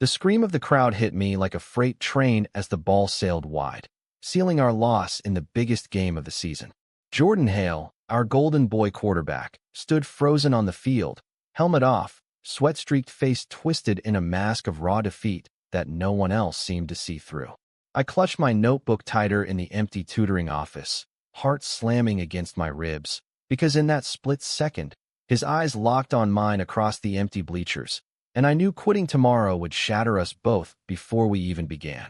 The scream of the crowd hit me like a freight train as the ball sailed wide, sealing our loss in the biggest game of the season. Jordan Hale, our golden boy quarterback, stood frozen on the field, helmet off, sweat-streaked face twisted in a mask of raw defeat that no one else seemed to see through. I clutched my notebook tighter in the empty tutoring office, heart slamming against my ribs, because in that split second, his eyes locked on mine across the empty bleachers, and I knew quitting tomorrow would shatter us both before we even began.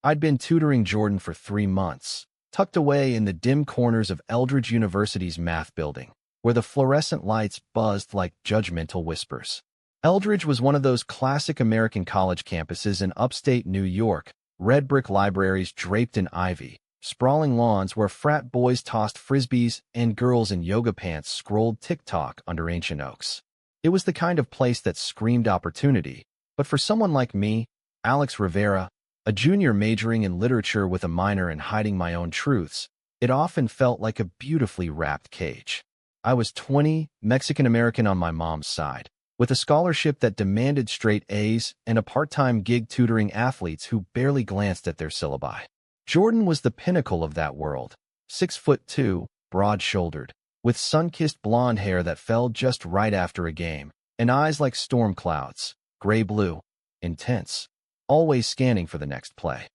I'd been tutoring Jordan for 3 months, tucked away in the dim corners of Eldridge University's math building, where the fluorescent lights buzzed like judgmental whispers. Eldridge was one of those classic American college campuses in upstate New York, red brick libraries draped in ivy, sprawling lawns where frat boys tossed frisbees and girls in yoga pants scrolled TikTok under ancient oaks. It was the kind of place that screamed opportunity, but for someone like me, Alex Rivera, a junior majoring in literature with a minor in hiding my own truths, it often felt like a beautifully wrapped cage. I was 20, Mexican-American on my mom's side, with a scholarship that demanded straight A's and a part-time gig tutoring athletes who barely glanced at their syllabi. Jordan was the pinnacle of that world, 6'2", broad-shouldered, with sun-kissed blonde hair that fell just right after a game, and eyes like storm clouds, gray-blue, intense, always scanning for the next play.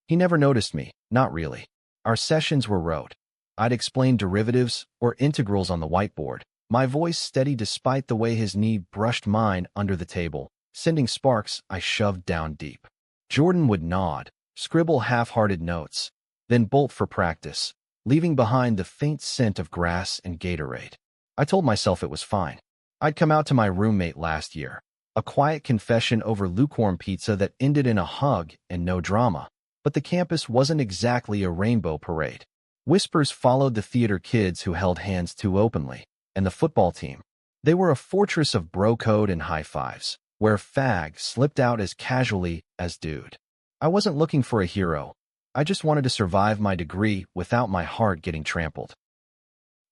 He never noticed me, not really. Our sessions were rote. I'd explain derivatives or integrals on the whiteboard, my voice steady despite the way his knee brushed mine under the table, sending sparks I shoved down deep. Jordan would nod, scribble half-hearted notes, then bolt for practice, leaving behind the faint scent of grass and Gatorade. I told myself it was fine. I'd come out to my roommate last year, a quiet confession over lukewarm pizza that ended in a hug and no drama, but the campus wasn't exactly a rainbow parade. Whispers followed the theater kids who held hands too openly, and the football team. They were a fortress of bro code and high fives, where fag slipped out as casually as dude. I wasn't looking for a hero. I just wanted to survive my degree without my heart getting trampled.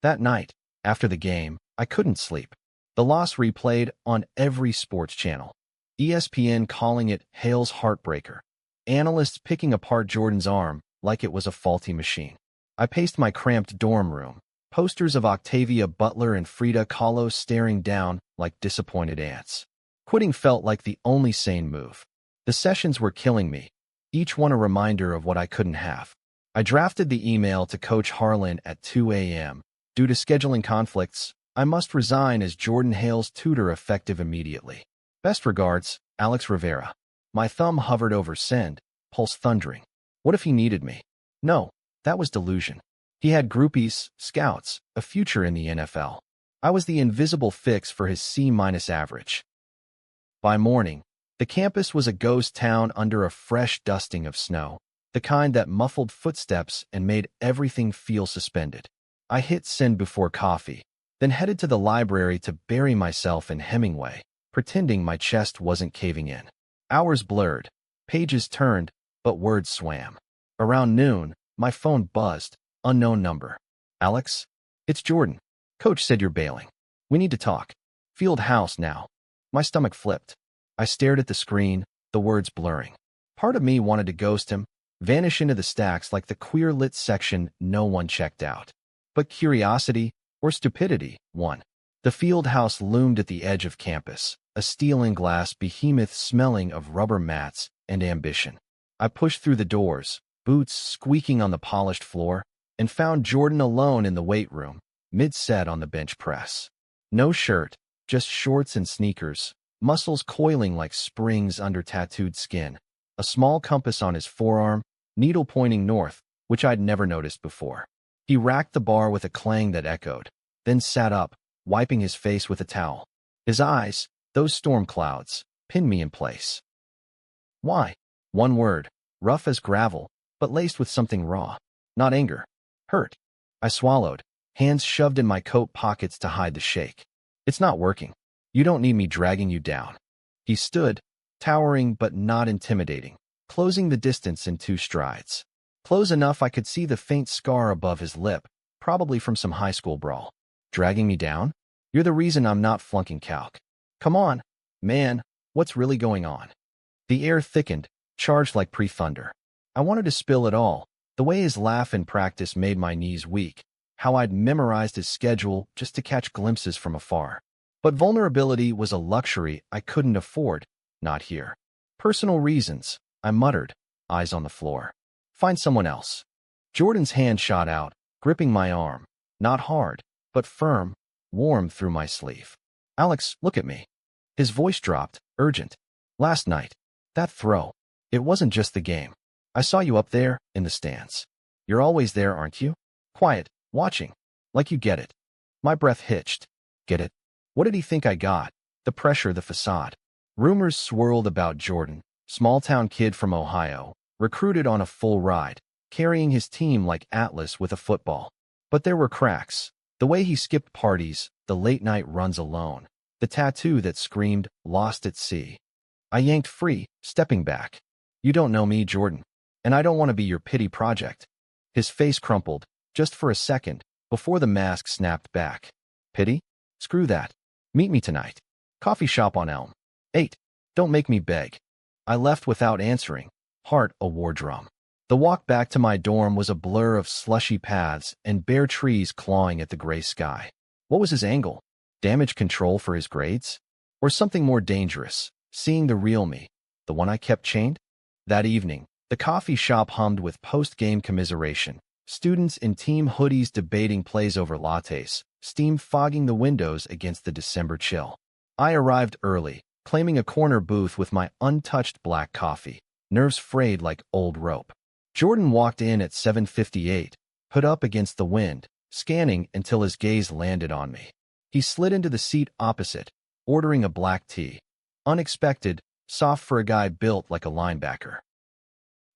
That night, after the game, I couldn't sleep. The loss replayed on every sports channel. ESPN calling it Hale's heartbreaker. Analysts picking apart Jordan's arm like it was a faulty machine. I paced my cramped dorm room, posters of Octavia Butler and Frida Kahlo staring down like disappointed ants. Quitting felt like the only sane move. The sessions were killing me, each one a reminder of what I couldn't have. I drafted the email to Coach Harlan at 2 a.m. Due to scheduling conflicts, I must resign as Jordan Hale's tutor effective immediately. Best regards, Alex Rivera. My thumb hovered over send, pulse thundering. What if he needed me? No, that was delusion. He had groupies, scouts, a future in the NFL. I was the invisible fix for his C- average. By morning, the campus was a ghost town under a fresh dusting of snow, the kind that muffled footsteps and made everything feel suspended. I hit send before coffee, then headed to the library to bury myself in Hemingway, pretending my chest wasn't caving in. Hours blurred, pages turned, but words swam. Around noon, my phone buzzed, unknown number. Alex? It's Jordan. Coach said you're bailing. We need to talk. Field house now. My stomach flipped. I stared at the screen, the words blurring. Part of me wanted to ghost him, vanish into the stacks like the queer lit section no one checked out. But curiosity, or stupidity, won. The field house loomed at the edge of campus, a steel-and-glass behemoth smelling of rubber mats and ambition. I pushed through the doors, boots squeaking on the polished floor, and found Jordan alone in the weight room, mid-set on the bench press. No shirt, just shorts and sneakers, muscles coiling like springs under tattooed skin, a small compass on his forearm, needle pointing north, which I'd never noticed before. He racked the bar with a clang that echoed, then sat up, wiping his face with a towel. His eyes, those storm clouds, pinned me in place. Why? One word, rough as gravel, but laced with something raw. Not anger. Hurt. I swallowed, hands shoved in my coat pockets to hide the shake. It's not working. You don't need me dragging you down. He stood, towering but not intimidating, closing the distance in 2 strides. Close enough I could see the faint scar above his lip, probably from some high school brawl. Dragging me down? You're the reason I'm not flunking calc. Come on, man, What's really going on? The air thickened, charged like pre-thunder. I wanted to spill it all, the way his laugh in practice made my knees weak, how I'd memorized his schedule just to catch glimpses from afar. But vulnerability was a luxury I couldn't afford, not here. Personal reasons, I muttered, eyes on the floor. Find someone else. Jordan's hand shot out, gripping my arm, not hard, but firm, warm through my sleeve. Alex, look at me. His voice dropped, urgent. Last night, that throw. It wasn't just the game. I saw you up there, in the stands. You're always there, aren't you? Quiet, watching. Like you get it. My breath hitched. Get it? What did he think I got? The pressure, the facade. Rumors swirled about Jordan, small-town kid from Ohio, recruited on a full ride, carrying his team like Atlas with a football. But there were cracks. The way he skipped parties, the late-night runs alone, the tattoo that screamed, lost at sea. I yanked free, stepping back. You don't know me, Jordan, and I don't want to be your pity project. His face crumpled, just for a second, before the mask snapped back. Pity? Screw that. Meet me tonight. Coffee shop on Elm. 8. Don't make me beg. I left without answering, heart a war drum. The walk back to my dorm was a blur of slushy paths and bare trees clawing at the gray sky. What was his angle? Damage control for his grades? Or something more dangerous, seeing the real me, the one I kept chained? That evening, the coffee shop hummed with post-game commiseration, students in team hoodies debating plays over lattes, steam fogging the windows against the December chill. I arrived early, claiming a corner booth with my untouched black coffee, nerves frayed like old rope. Jordan walked in at 7:58, put up against the wind, scanning until his gaze landed on me. He slid into the seat opposite, ordering a black tea. Unexpected, soft for a guy built like a linebacker.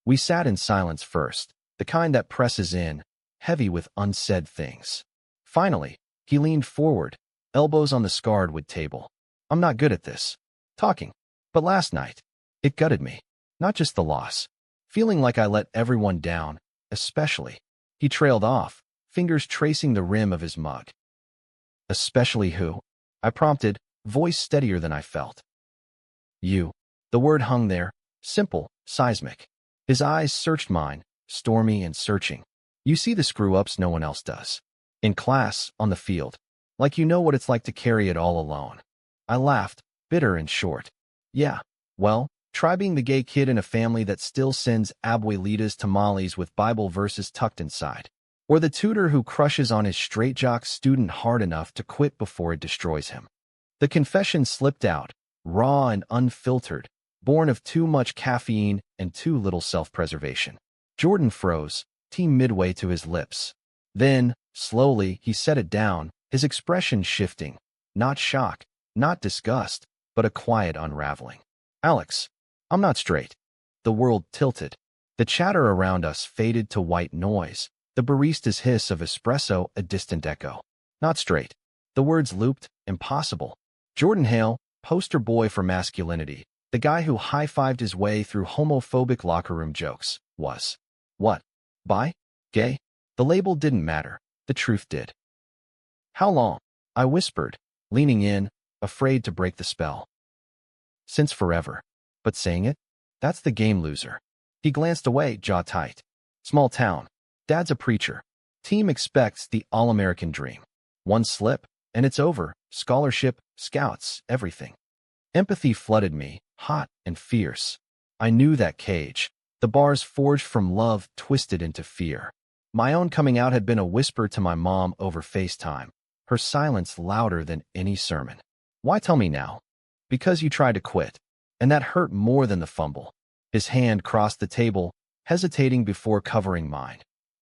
We sat in silence first, the kind that presses in, heavy with unsaid things. Finally, he leaned forward, elbows on the scarred wood table. I'm not good at this. Talking. But last night, it gutted me. Not just the loss. Feeling like I let everyone down, especially. He trailed off, fingers tracing the rim of his mug. Especially who? I prompted, voice steadier than I felt. You. The word hung there, simple, seismic. His eyes searched mine, stormy and searching. You see the screw-ups no one else does. In class, on the field. Like you know what it's like to carry it all alone. I laughed, bitter and short. Yeah, well, try being the gay kid in a family that still sends abuelitas tamales with Bible verses tucked inside. Or the tutor who crushes on his straight jock student hard enough to quit before it destroys him. The confession slipped out, raw and unfiltered, born of too much caffeine and too little self-preservation. Jordan froze, tea midway to his lips. Then, slowly, he set it down, his expression shifting. Not shock, not disgust, but a quiet unraveling. Alex, I'm not straight. The world tilted. The chatter around us faded to white noise, the barista's hiss of espresso a distant echo. Not straight. The words looped, impossible. Jordan Hale, poster boy for masculinity, the guy who high-fived his way through homophobic locker room jokes, was. What? Bi? Gay? The label didn't matter. The truth did. How long? I whispered, leaning in, afraid to break the spell. Since forever. But saying it? That's the game loser. He glanced away, jaw tight. Small town. Dad's a preacher. Team expects the all-American dream. One slip, and it's over. Scholarship, scouts, everything. Empathy flooded me, hot and fierce. I knew that cage. The bars forged from love twisted into fear. My own coming out had been a whisper to my mom over FaceTime, her silence louder than any sermon. Why tell me now? Because you tried to quit. And that hurt more than the fumble. His hand crossed the table, hesitating before covering mine.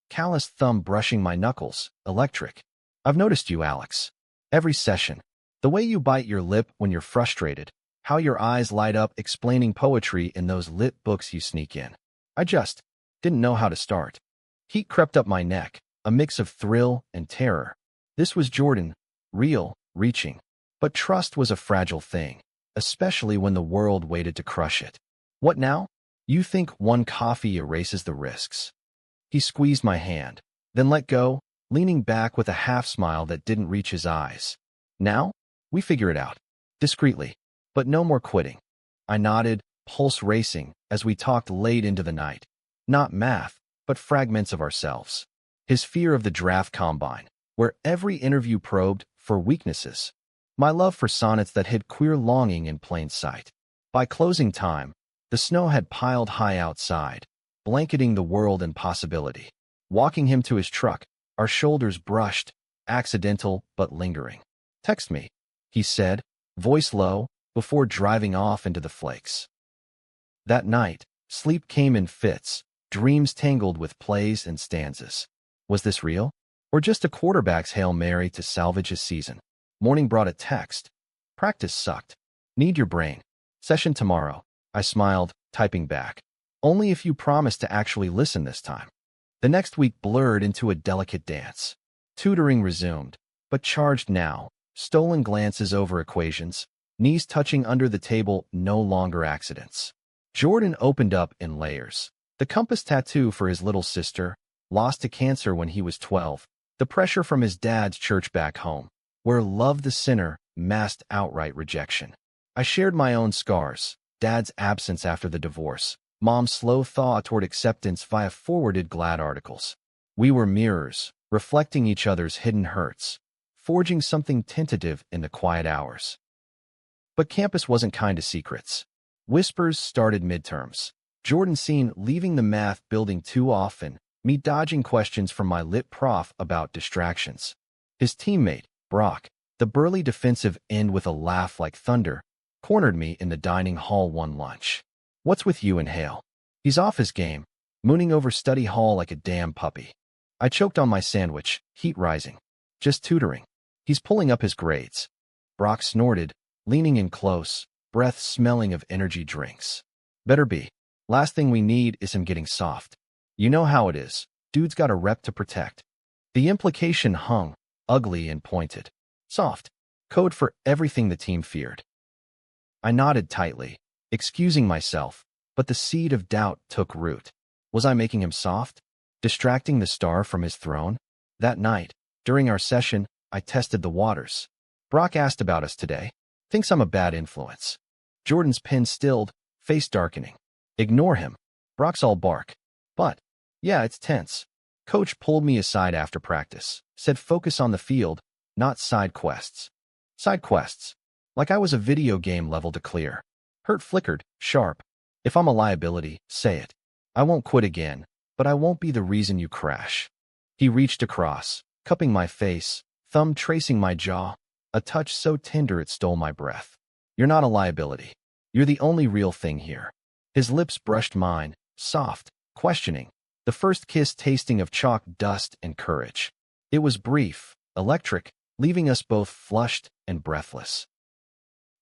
Calloused thumb brushing my knuckles, electric. I've noticed you, Alex. Every session. The way you bite your lip when you're frustrated. How your eyes light up explaining poetry in those lit books you sneak in. I just didn't know how to start. Heat crept up my neck, a mix of thrill and terror. This was Jordan, real, reaching. But trust was a fragile thing, especially when the world waited to crush it. What now? You think one coffee erases the risks. He squeezed my hand, then let go, leaning back with a half-smile that didn't reach his eyes. Now? We figure it out. Discreetly. But no more quitting. I nodded, pulse racing, as we talked late into the night. Not math, but fragments of ourselves. His fear of the draft combine, where every interview probed for weaknesses. My love for sonnets that hid queer longing in plain sight. By closing time, the snow had piled high outside, blanketing the world in possibility. Walking him to his truck, our shoulders brushed, accidental but lingering. "Text me," he said, voice low, before driving off into the flakes. That night, sleep came in fits, dreams tangled with plays and stanzas. Was this real? Or just a quarterback's Hail Mary to salvage his season? Morning brought a text. "Practice sucked. Need your brain. Session tomorrow." I smiled, typing back. "Only if you promise to actually listen this time." The next week blurred into a delicate dance. Tutoring resumed, but charged now. Stolen glances over equations, knees touching under the table, no longer accidents. Jordan opened up in layers. The compass tattoo for his little sister, lost to cancer when he was 12. The pressure from his dad's church back home, where love the sinner masked outright rejection. I shared my own scars, dad's absence after the divorce, mom's slow thaw toward acceptance via forwarded Glad articles. We were mirrors, reflecting each other's hidden hurts, forging something tentative in the quiet hours. But campus wasn't kind to secrets. Whispers started midterms. Jordan seen leaving the math building too often, me dodging questions from my lit prof about distractions. His teammate, Brock, the burly defensive end with a laugh like thunder, cornered me in the dining hall one lunch. "What's with you and Hale? He's off his game, mooning over study hall like a damn puppy." I choked on my sandwich, heat rising. "Just tutoring. He's pulling up his grades." Brock snorted, leaning in close, breath smelling of energy drinks. "Better be. Last thing we need is him getting soft. You know how it is. Dude's got a rep to protect." The implication hung, ugly and pointed. Soft. Code for everything the team feared. I nodded tightly, excusing myself, but the seed of doubt took root. Was I making him soft? Distracting the star from his throne? That night, during our session, I tested the waters. "Brock asked about us today. Thinks I'm a bad influence." Jordan's pen stilled, face darkening. "Ignore him. Brock's all bark." "But, yeah, it's tense." Coach pulled me aside after practice, said focus on the field, not side quests. Side quests. Like I was a video game level to clear. Hurt flickered, sharp. "If I'm a liability, say it. I won't quit again, but I won't be the reason you crash." He reached across, cupping my face, thumb tracing my jaw, a touch so tender it stole my breath. "You're not a liability. You're the only real thing here." His lips brushed mine, soft, questioning, the first kiss tasting of chalk dust and courage. It was brief, electric, leaving us both flushed and breathless.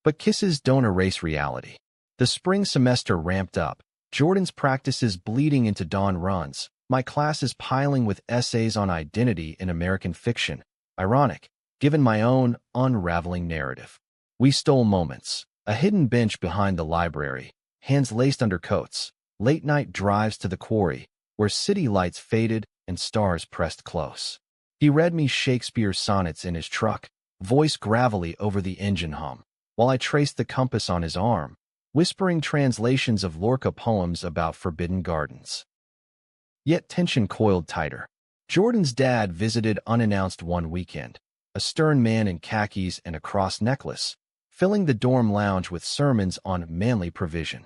But kisses don't erase reality. The spring semester ramped up, Jordan's practices bleeding into dawn runs, my classes piling with essays on identity in American fiction. Ironic, given my own unraveling narrative. We stole moments, a hidden bench behind the library, hands laced under coats, late-night drives to the quarry, where city lights faded and stars pressed close. He read me Shakespeare sonnets in his truck, voice gravelly over the engine hum, while I traced the compass on his arm, whispering translations of Lorca poems about forbidden gardens. Yet tension coiled tighter. Jordan's dad visited unannounced one weekend, a stern man in khakis and a cross necklace, filling the dorm lounge with sermons on manly provision.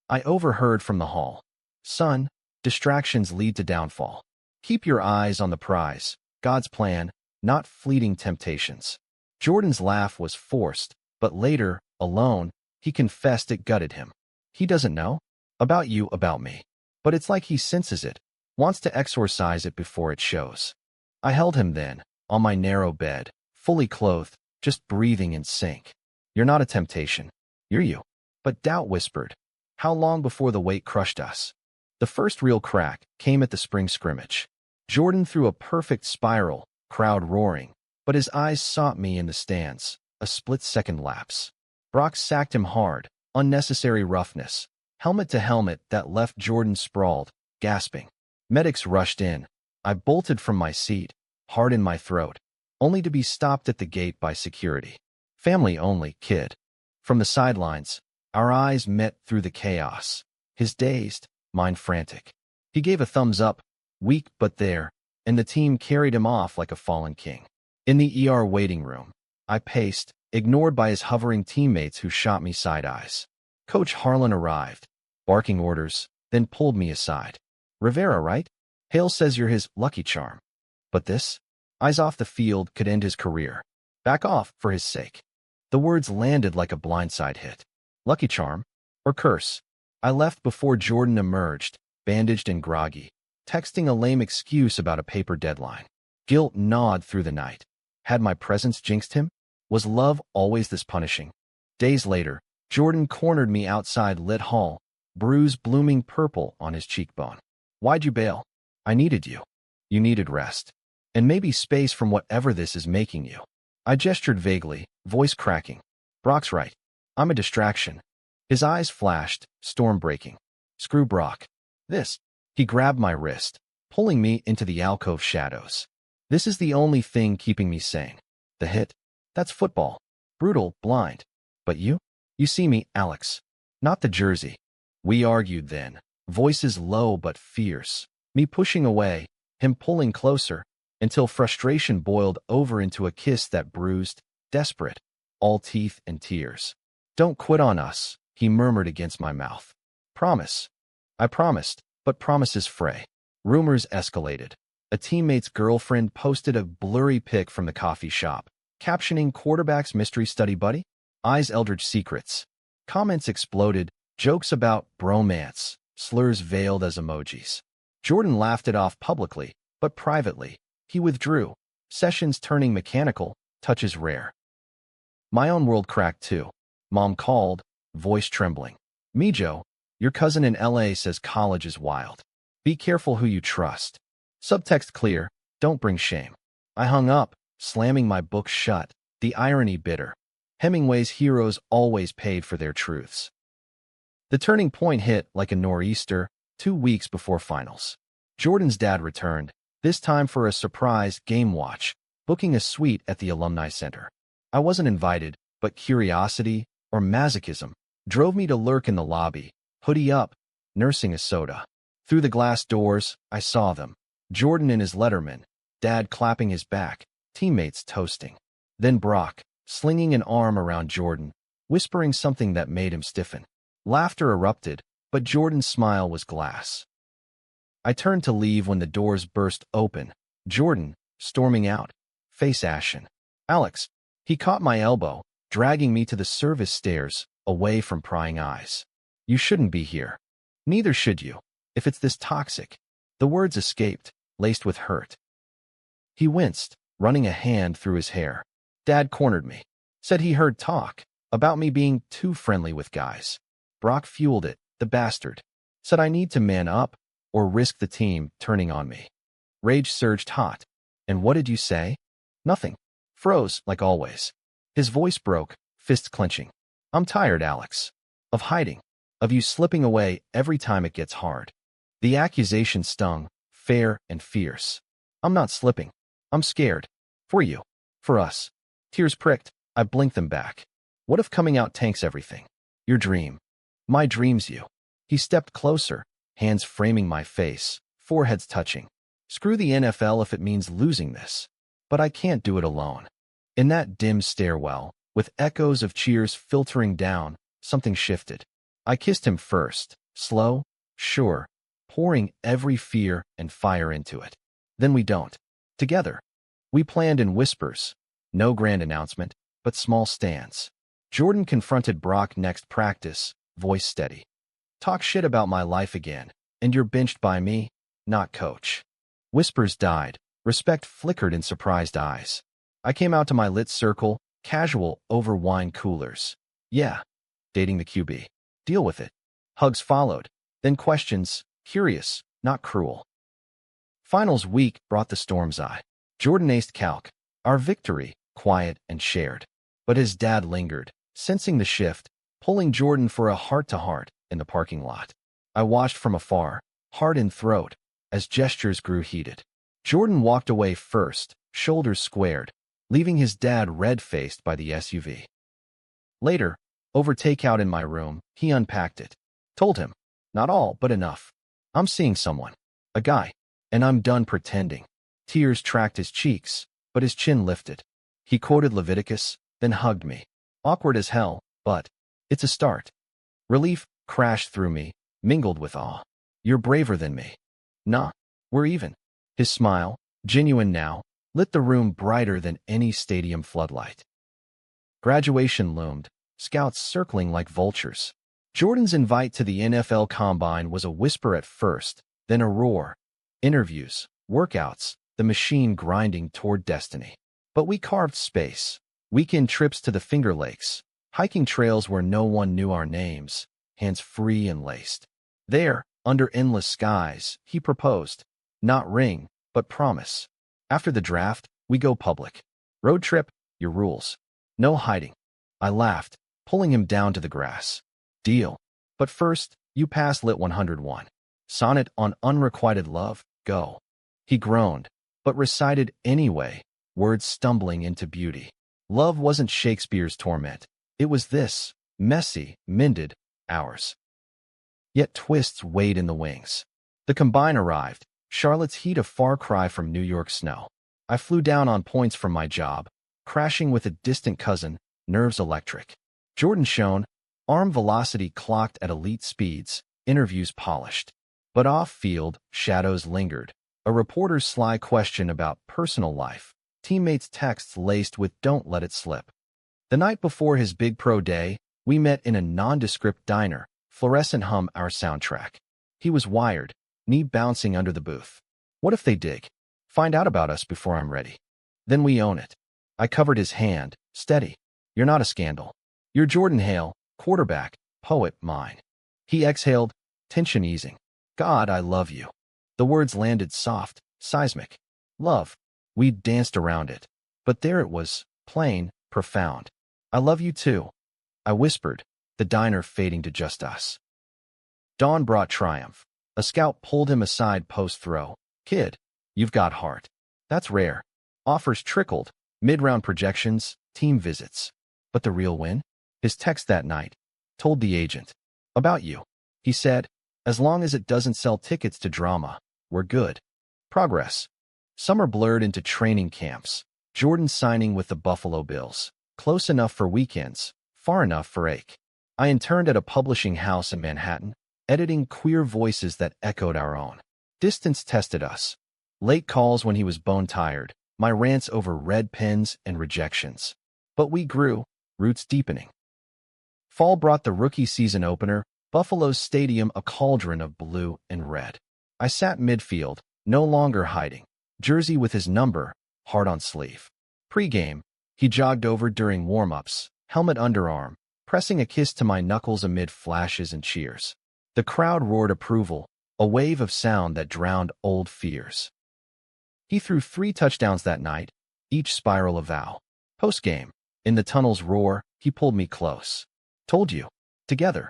I overheard from the hall. "Son, distractions lead to downfall. Keep your eyes on the prize, God's plan, not fleeting temptations." Jordan's laugh was forced, but later, alone, he confessed it gutted him. "He doesn't know? About you, about me. But it's like he senses it, wants to exorcise it before it shows." I held him then, on my narrow bed, fully clothed, just breathing in sync. "You're not a temptation. You're you." But doubt whispered. How long before the weight crushed us? The first real crack came at the spring scrimmage. Jordan threw a perfect spiral, crowd roaring, but his eyes sought me in the stands, a split-second lapse. Brock sacked him hard, unnecessary roughness, helmet to helmet that left Jordan sprawled, gasping. Medics rushed in. I bolted from my seat, heart in my throat, only to be stopped at the gate by security. "Family only, kid." From the sidelines, Our eyes met through the chaos. His dazed, mine frantic. He gave a thumbs up, weak but there, and the team carried him off like a fallen king. In the ER waiting room, I paced, ignored by his hovering teammates who shot me side-eyes. Coach Harlan arrived, barking orders, then pulled me aside. "Rivera, right? Hale says you're his lucky charm. But this? Eyes off the field could end his career. Back off, for his sake." The words landed like a blindside hit. Lucky charm? Or curse? I left before Jordan emerged, bandaged and groggy, texting a lame excuse about a paper deadline. Guilt gnawed through the night. Had my presence jinxed him? Was love always this punishing? Days later, Jordan cornered me outside Lit Hall, bruise blooming purple on his cheekbone. "Why'd you bail?" "I needed you. You needed rest. And maybe space from whatever this is making you." I gestured vaguely, voice cracking. "Brock's right. I'm a distraction." His eyes flashed, storm breaking. "Screw Brock. This." He grabbed my wrist, pulling me into the alcove shadows. "This is the only thing keeping me sane. The hit? That's football. Brutal, blind. But you? You see me, Alex. Not the jersey." We argued then, voices low but fierce. Me pushing away, him pulling closer, until frustration boiled over into a kiss that bruised, desperate, all teeth and tears. "Don't quit on us," he murmured against my mouth. "Promise." I promised, but promises fray. Rumors escalated. A teammate's girlfriend posted a blurry pic from the coffee shop, captioning "Quarterback's mystery study buddy? Eyes Eldridge secrets." Comments exploded, jokes about bromance, slurs veiled as emojis. Jordan laughed it off publicly, but privately. He withdrew, sessions turning mechanical, touches rare. My own world cracked too. Mom called, voice trembling. "Mijo, your cousin in LA says college is wild. Be careful who you trust." Subtext clear, "Don't bring shame." I hung up, slamming my book shut, the irony bitter. Hemingway's heroes always paid for their truths. The turning point hit like a nor'easter 2 weeks before finals. Jordan's dad returned, this time for a surprise game watch, booking a suite at the Alumni Center. I wasn't invited, but curiosity, or masochism, drove me to lurk in the lobby, hoodie up, nursing a soda. Through the glass doors, I saw them. Jordan in his Letterman, Dad clapping his back, teammates toasting. Then Brock, slinging an arm around Jordan, whispering something that made him stiffen. Laughter erupted, but Jordan's smile was glass. I turned to leave when the doors burst open. Jordan, storming out, face ashen. "Alex." He caught my elbow, dragging me to the service stairs, away from prying eyes. "You shouldn't be here. Neither should you, if it's this toxic." The words escaped, laced with hurt. He winced, running a hand through his hair. Dad cornered me. Said he heard talk about me being too friendly with guys. Brock fueled it, the bastard. Said I need to man up, or risk the team turning on me. Rage surged hot. "And what did you say?" "Nothing." Froze, like always. His voice broke, fists clenching. "I'm tired, Alex. Of hiding. Of you slipping away every time it gets hard." The accusation stung, fair and fierce. "I'm not slipping. I'm scared. For you. For us." Tears pricked. I blinked them back. "What if coming out tanks everything? Your dream. My dream's you." He stepped closer, hands framing my face, foreheads touching. "Screw the NFL if it means losing this. But I can't do it alone." In that dim stairwell, with echoes of cheers filtering down, something shifted. I kissed him first, slow, sure, pouring every fear and fire into it. Then we don't. Together. We planned in whispers. No grand announcement, but small stands. Jordan confronted Brock next practice, voice steady. "Talk shit about my life again, and you're benched by me, not coach." Whispers died. Respect flickered in surprised eyes. I came out to my lit circle, casual over wine coolers. "Yeah, dating the QB. Deal with it." Hugs followed, then questions, curious, not cruel. Finals week brought the storm's eye. Jordan aced calc, our victory, quiet and shared. But his dad lingered, sensing the shift, pulling Jordan for a heart-to-heart in the parking lot. I watched from afar, heart in throat, as gestures grew heated. Jordan walked away first, shoulders squared, leaving his dad red-faced by the SUV. Later, Over takeout in my room, he unpacked it. Told him, not all, but enough. I'm seeing someone. A guy. And I'm done pretending. Tears tracked his cheeks, but his chin lifted. He quoted Leviticus, then hugged me. Awkward as hell, but it's a start. Relief crashed through me, mingled with awe. You're braver than me. Nah, we're even. His smile, genuine now, lit the room brighter than any stadium floodlight. Graduation loomed, scouts circling like vultures. Jordan's invite to the NFL Combine was a whisper at first, then a roar. Interviews, workouts, the machine grinding toward destiny. But we carved space. Weekend trips to the Finger Lakes, hiking trails where no one knew our names, hands free and laced. There, under endless skies, he proposed. Not ring, but promise. After the draft, we go public. Road trip, your rules. No hiding. I laughed, pulling him down to the grass. Deal. But first, you pass Lit 101. Sonnet on unrequited love, go. He groaned, but recited anyway, words stumbling into beauty. Love wasn't Shakespeare's torment. It was this, messy, mended, ours. Yet twists weighed in the wings. The combine arrived, Charlotte's heat a far cry from New York snow. I flew down on points from my job, crashing with a distant cousin, nerves electric. Jordan shone, arm velocity clocked at elite speeds, interviews polished. But off-field, shadows lingered. A reporter's sly question about personal life, teammates' texts laced with "don't let it slip." The night before his big pro day, we met in a nondescript diner, fluorescent hum our soundtrack. He was wired, knee bouncing under the booth. What if they dig? Find out about us before I'm ready. Then we own it. I covered his hand, steady. You're not a scandal. You're Jordan Hale, quarterback, poet, mine. He exhaled, tension easing. God, I love you. The words landed soft, seismic. Love. We danced around it. But there it was, plain, profound. I love you too. I whispered, the diner fading to just us. Dawn brought triumph. A scout pulled him aside post-throw. Kid, you've got heart. That's rare. Offers trickled, mid-round projections, team visits. But the real win? His text that night. Told the agent. About you. He said, as long as it doesn't sell tickets to drama, we're good. Progress. Summer blurred into training camps. Jordan signing with the Buffalo Bills. Close enough for weekends, far enough for ache. I interned at a publishing house in Manhattan, editing queer voices that echoed our own. Distance tested us. Late calls when he was bone-tired, my rants over red pens and rejections. But we grew, roots deepening. Fall brought the rookie season opener, Buffalo's stadium a cauldron of blue and red. I sat midfield, no longer hiding. Jersey with his number, heart on sleeve. Pre-game, he jogged over during warm-ups, helmet underarm, pressing a kiss to my knuckles amid flashes and cheers. The crowd roared approval, a wave of sound that drowned old fears. He threw 3 touchdowns that night, each spiral a vow. Post-game, in the tunnel's roar, he pulled me close. Told you. Together.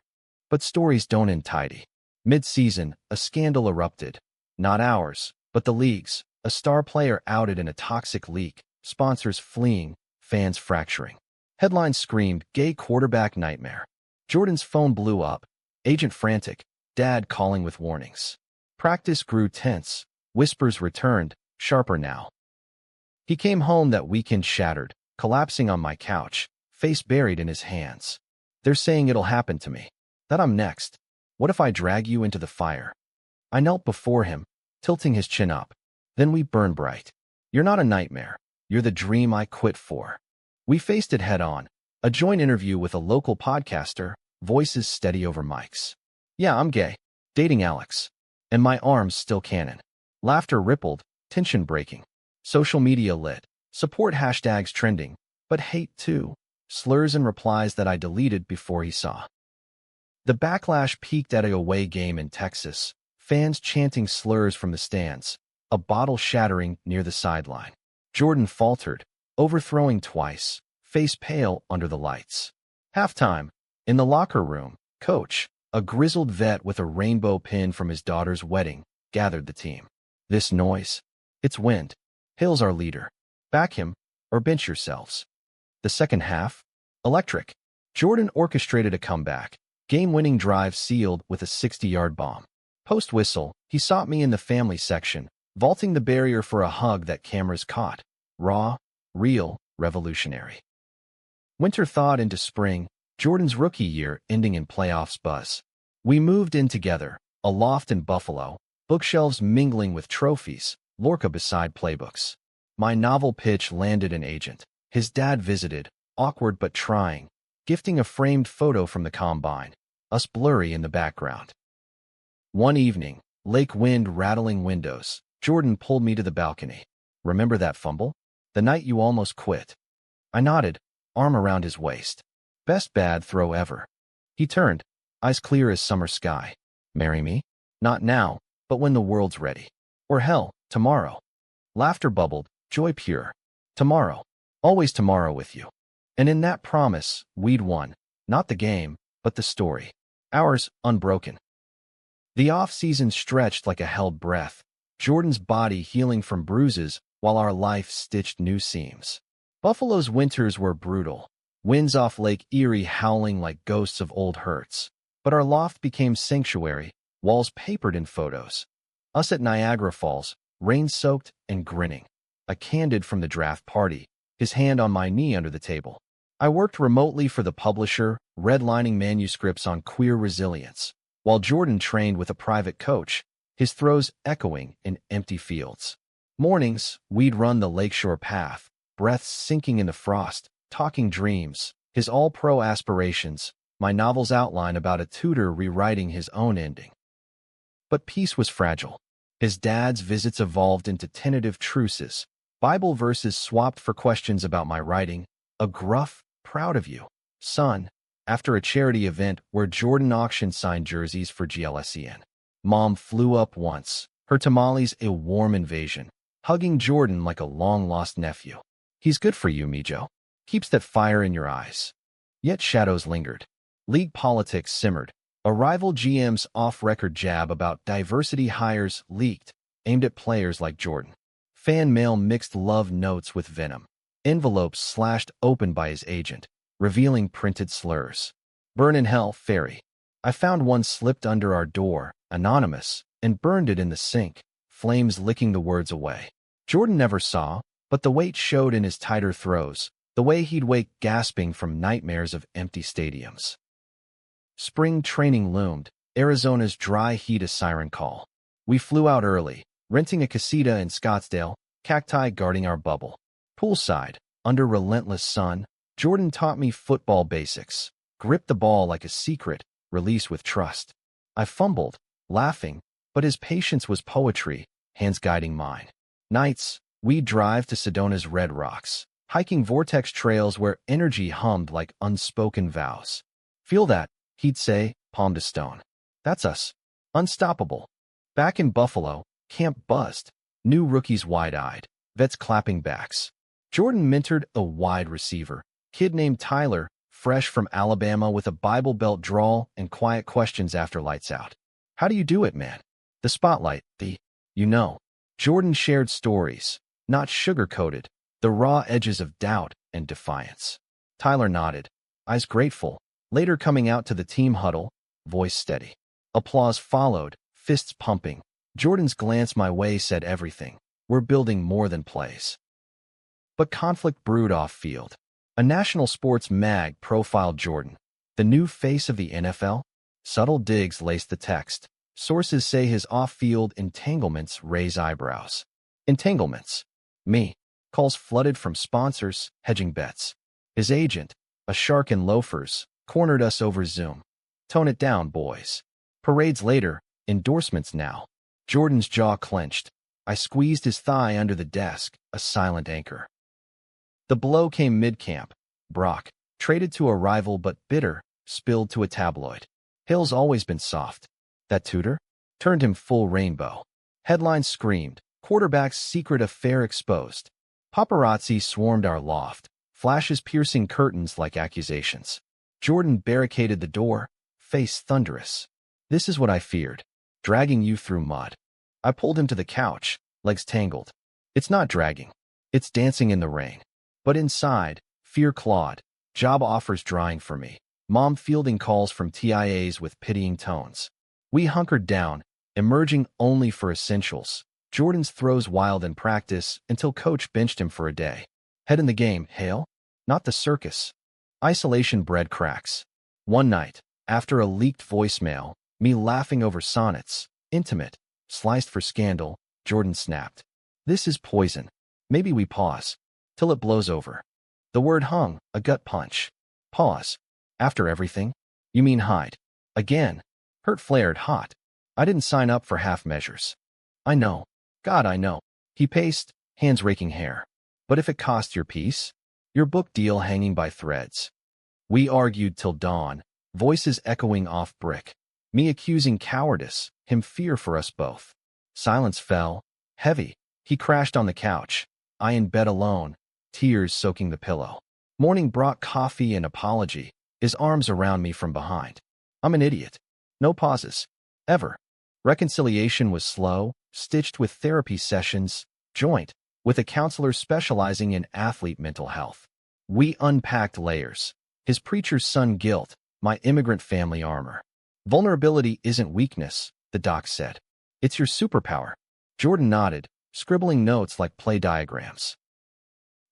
But stories don't end tidy. Mid-season, a scandal erupted. Not ours, but the league's. A star player outed in a toxic leak, sponsors fleeing, fans fracturing. Headlines screamed, gay quarterback nightmare. Jordan's phone blew up, agent frantic, dad calling with warnings. Practice grew tense, whispers returned, sharper now. He came home that weekend shattered, collapsing on my couch, face buried in his hands. They're saying it'll happen to me. That I'm next. What if I drag you into the fire? I knelt before him, tilting his chin up. Then we burned bright. You're not a nightmare. You're the dream I quit for. We faced it head on. A joint interview with a local podcaster, voices steady over mics. Yeah, I'm gay. Dating Alex. And my arms still cannon. Laughter rippled, tension breaking. Social media lit. Support hashtags trending. But hate too. Slurs and replies that I deleted before he saw. The backlash peaked at a away game in Texas. Fans chanting slurs from the stands. A bottle shattering near the sideline. Jordan faltered, overthrowing twice, face pale under the lights. Halftime, in the locker room, coach, a grizzled vet with a rainbow pin from his daughter's wedding, gathered the team. This noise, it's wind. Hill's our leader. Back him, or bench yourselves. The second half, electric. Jordan orchestrated a comeback, game-winning drive sealed with a 60-yard bomb. Post-whistle, he sought me in the family section, vaulting the barrier for a hug that cameras caught. Raw, real, revolutionary. Winter thawed into spring, Jordan's rookie year ending in playoffs buzz. We moved in together, a loft in Buffalo, bookshelves mingling with trophies, Lorca beside playbooks. My novel pitch landed an agent. His dad visited, awkward but trying, gifting a framed photo from the combine, us blurry in the background. One evening, lake wind rattling windows, Jordan pulled me to the balcony. Remember that fumble? The night you almost quit. I nodded, arm around his waist. Best bad throw ever. He turned, eyes clear as summer sky. Marry me? Not now, but when the world's ready. Or hell, tomorrow. Laughter bubbled, joy pure. Tomorrow. Always tomorrow with you. And in that promise, we'd won. Not the game, but the story. Ours, unbroken. The off-season stretched like a held breath, Jordan's body healing from bruises while our life stitched new seams. Buffalo's winters were brutal, winds off Lake Erie howling like ghosts of old hurts. But our loft became sanctuary, walls papered in photos. Us at Niagara Falls, rain-soaked and grinning. A candid from the draft party, his hand on my knee under the table. I worked remotely for the publisher, redlining manuscripts on queer resilience, while Jordan trained with a private coach, his throws echoing in empty fields. Mornings, we'd run the lakeshore path, breaths sinking in the frost, talking dreams, his all-pro aspirations, my novel's outline about a tutor rewriting his own ending. But peace was fragile. His dad's visits evolved into tentative truces, Bible verses swapped for questions about my writing, a gruff, proud of you, son, after a charity event where Jordan auctioned signed jerseys for GLSEN. Mom flew up once, her tamales a warm invasion, hugging Jordan like a long-lost nephew. He's good for you, Mijo. Keeps that fire in your eyes. Yet shadows lingered. League politics simmered. A rival GM's off-record jab about diversity hires leaked, aimed at players like Jordan. Fan mail mixed love notes with venom. Envelopes slashed open by his agent, revealing printed slurs. Burn in hell, fairy. I found one slipped under our door, anonymous, and burned it in the sink, flames licking the words away. Jordan never saw, but the weight showed in his tighter throws, the way he'd wake gasping from nightmares of empty stadiums. Spring training loomed, Arizona's dry heat a siren call. We flew out early, renting a casita in Scottsdale, cacti guarding our bubble. Poolside, under relentless sun, Jordan taught me football basics. Grip the ball like a secret, release with trust. I fumbled, laughing, but his patience was poetry, hands guiding mine. Nights, we'd drive to Sedona's Red Rocks, hiking vortex trails where energy hummed like unspoken vows. Feel that, he'd say, palm to stone. That's us. Unstoppable. Back in Buffalo, camp buzzed. New rookies wide-eyed, vets clapping backs. Jordan mentored a wide receiver, kid named Tyler, fresh from Alabama with a Bible Belt drawl and quiet questions after lights out. How do you do it, man? The spotlight, Jordan shared stories, not sugar-coated, the raw edges of doubt and defiance. Tyler nodded, eyes grateful, later coming out to the team huddle, voice steady. Applause followed, fists pumping. Jordan's glance my way said everything. We're building more than plays. But conflict brewed off-field. A national sports mag profiled Jordan, the new face of the NFL. Subtle digs laced the text. Sources say his off-field entanglements raise eyebrows. Entanglements. Me. Calls flooded from sponsors, hedging bets. His agent, a shark in loafers, cornered us over Zoom. Tone it down, boys. Parades later, endorsements now. Jordan's jaw clenched. I squeezed his thigh under the desk, a silent anchor. The blow came mid-camp. Brock, traded to a rival but bitter, spilled to a tabloid. Hill's always been soft. That tutor? Turned him full rainbow. Headlines screamed, quarterback's secret affair exposed. Paparazzi swarmed our loft, flashes piercing curtains like accusations. Jordan barricaded the door, face thunderous. This is what I feared, dragging you through mud. I pulled him to the couch, legs tangled. It's not dragging. It's dancing in the rain. But inside, fear clawed, job offers drying for me. Mom fielding calls from TIAs with pitying tones. We hunkered down, emerging only for essentials. Jordan's throws wild in practice until coach benched him for a day. Head in the game, Hale? Not the circus. Isolation bred cracks. One night, after a leaked voicemail, me laughing over sonnets, intimate, sliced for scandal, Jordan snapped. This is poison. Maybe we pause. Till it blows over. The word hung, a gut punch. Pause. After everything? You mean hide. Again. Hurt flared hot. I didn't sign up for half measures. I know. God, I know. He paced, hands raking hair. But if it cost your peace? Your book deal hanging by threads. We argued till dawn, voices echoing off brick. Me accusing cowardice, him fear for us both. Silence fell, heavy. He crashed on the couch. I in bed alone, tears soaking the pillow. Morning brought coffee and apology, his arms around me from behind. I'm an idiot. No pauses. Ever. Reconciliation was slow, stitched with therapy sessions, joint, with a counselor specializing in athlete mental health. We unpacked layers. His preacher's son guilt, my immigrant family armor. Vulnerability isn't weakness, the doc said. It's your superpower. Jordan nodded, scribbling notes like play diagrams.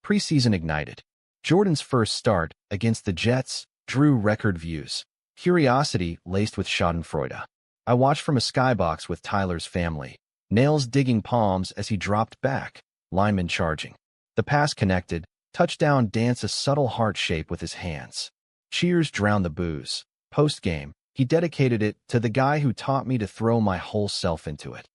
Preseason ignited. Jordan's first start, against the Jets, drew record views. Curiosity laced with schadenfreude. I watched from a skybox with Tyler's family, nails digging palms as he dropped back, lineman charging. The pass connected, touchdown dance a subtle heart shape with his hands. Cheers drowned the booze. Post-game, he dedicated it to the guy who taught me to throw my whole self into it.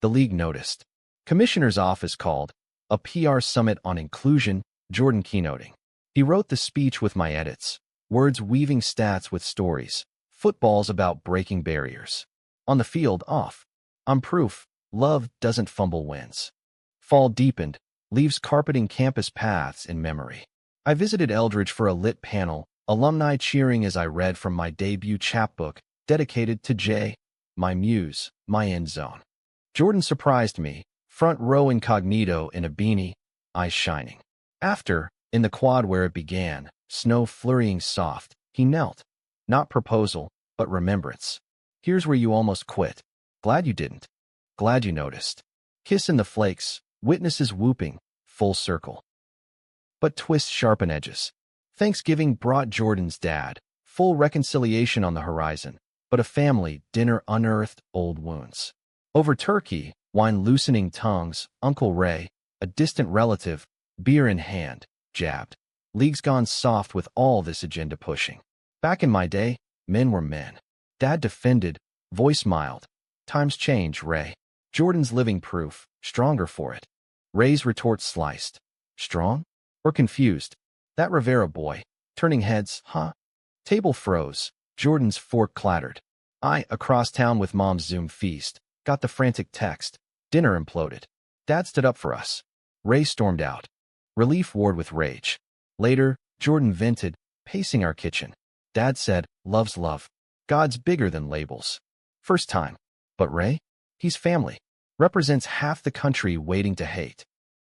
The league noticed. Commissioner's office called. A PR summit on inclusion, Jordan keynoting. He wrote the speech with my edits, words weaving stats with stories, footballs about breaking barriers. On the field, off. I'm proof, love doesn't fumble wins. Fall deepened, leaves carpeting campus paths in memory. I visited Eldridge for a lit panel, alumni cheering as I read from my debut chapbook, dedicated to Jay, my muse, my end zone. Jordan surprised me, front row incognito in a beanie, eyes shining. After, in the quad where it began, snow flurrying soft, he knelt. Not proposal, but remembrance. Here's where you almost quit. Glad you didn't. Glad you noticed. Kiss in the flakes, witnesses whooping, full circle. But twists sharpen edges. Thanksgiving brought Jordan's dad, full reconciliation on the horizon, but a family dinner unearthed old wounds. Over turkey, wine loosening tongues, Uncle Ray, a distant relative, beer in hand, jabbed. Leagues gone soft with all this agenda pushing. Back in my day, men were men. Dad defended, voice mild. Times change, Ray. Jordan's living proof, stronger for it. Ray's retort sliced. Strong? Or confused? That Rivera boy. Turning heads, huh? Table froze. Jordan's fork clattered. I, across town with Mom's Zoom feast, got the frantic text. Dinner imploded. Dad stood up for us. Ray stormed out. Relief warred with rage. Later, Jordan vented, pacing our kitchen. Dad said, love's love. God's bigger than labels. First time. But Ray? He's family. Represents half the country waiting to hate.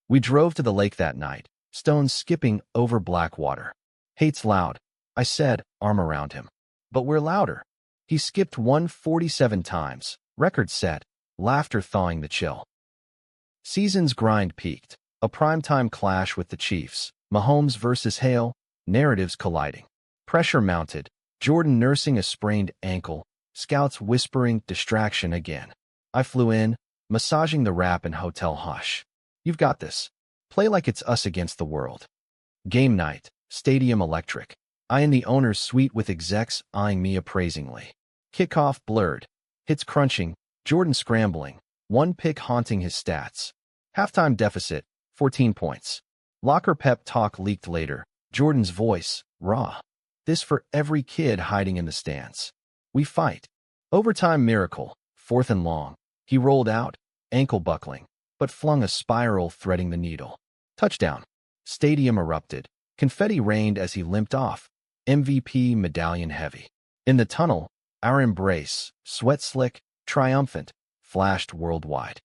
We drove to the lake that night, stones skipping over black water. Hate's loud, I said, arm around him. But we're louder. He skipped 147 times, record set, laughter thawing the chill. Season's grind peaked, a primetime clash with the Chiefs, Mahomes versus Hale, narratives colliding. Pressure mounted, Jordan nursing a sprained ankle, scouts whispering distraction again. I flew in, massaging the rap in hotel hush. You've got this. Play like it's us against the world. Game night, stadium electric. I in the owner's suite with execs eyeing me appraisingly. Kickoff blurred. Hits crunching, Jordan scrambling, one pick haunting his stats. Halftime deficit, 14 points. Locker pep talk leaked later, Jordan's voice, raw. This for every kid hiding in the stands. We fight. Overtime miracle, 4th and long. He rolled out, ankle buckling, but flung a spiral threading the needle. Touchdown. Stadium erupted. Confetti rained as he limped off. MVP medallion heavy. In the tunnel, our embrace, sweat slick, triumphant, flashed worldwide.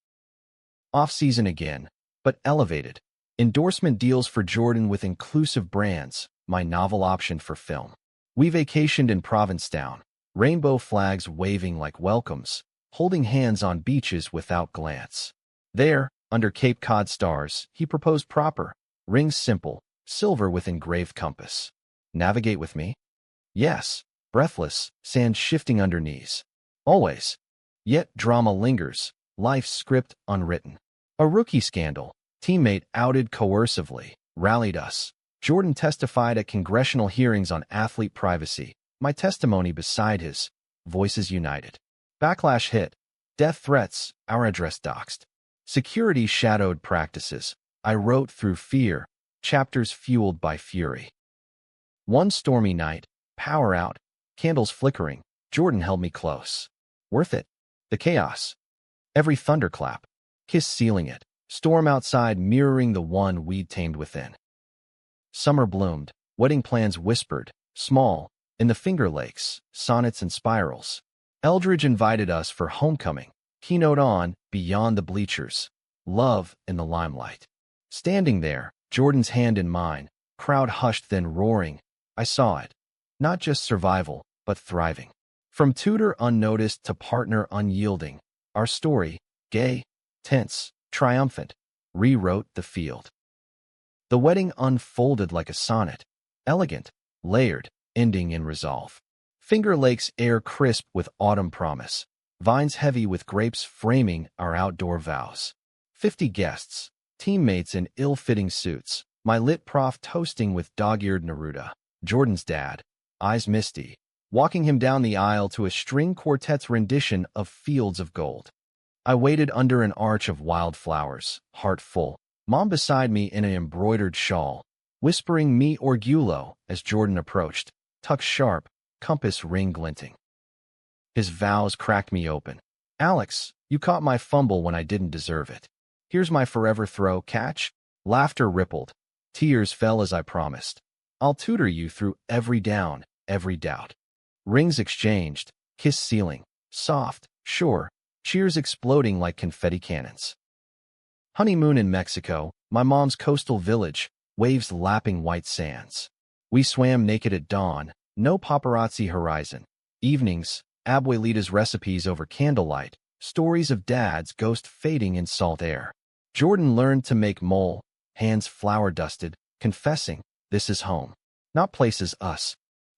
Off-season again, but elevated. Endorsement deals for Jordan with inclusive brands, my novel option for film. We vacationed in Provincetown, rainbow flags waving like welcomes, holding hands on beaches without glance. There, under Cape Cod stars, he proposed proper, rings simple, silver with engraved compass. Navigate with me? Yes, breathless, sand shifting under knees. Always. Yet drama lingers, life's script unwritten. A rookie scandal, teammate outed coercively, rallied us. Jordan testified at congressional hearings on athlete privacy, my testimony beside his, voices united. Backlash hit. Death threats, our address doxed. Security shadowed practices. I wrote through fear, chapters fueled by fury. One stormy night, power out, candles flickering, Jordan held me close. Worth it. The chaos. Every thunderclap. Kiss sealing it. Storm outside mirroring the one we'd tamed within. Summer bloomed. Wedding plans whispered. Small. In the Finger Lakes. Sonnets and spirals. Eldridge invited us for homecoming. Keynote on, beyond the bleachers. Love in the limelight. Standing there, Jordan's hand in mine. Crowd hushed then roaring. I saw it. Not just survival, but thriving. From tutor unnoticed to partner unyielding, our story, gay, tense, triumphant, rewrote the field. The wedding unfolded like a sonnet, elegant, layered, ending in resolve. Finger Lakes air crisp with autumn promise, vines heavy with grapes framing our outdoor vows. 50 guests, teammates in ill-fitting suits, my lit prof toasting with dog-eared Neruda, Jordan's dad, eyes misty, walking him down the aisle to a string quartet's rendition of Fields of Gold. I waited under an arch of wildflowers, heart full, Mom beside me in an embroidered shawl, whispering me orgulo as Jordan approached, tuck sharp, compass ring glinting. His vows cracked me open. Alex, you caught my fumble when I didn't deserve it. Here's my forever throw, catch. Laughter rippled. Tears fell as I promised. I'll tutor you through every down, every doubt. Rings exchanged, kiss sealing, soft, sure, cheers exploding like confetti cannons. Honeymoon in Mexico, my mom's coastal village, waves lapping white sands. We swam naked at dawn, no paparazzi horizon. Evenings, abuelita's recipes over candlelight, stories of dad's ghost fading in salt air. Jordan learned to make mole, hands flour-dusted, confessing, this is home. Not places us.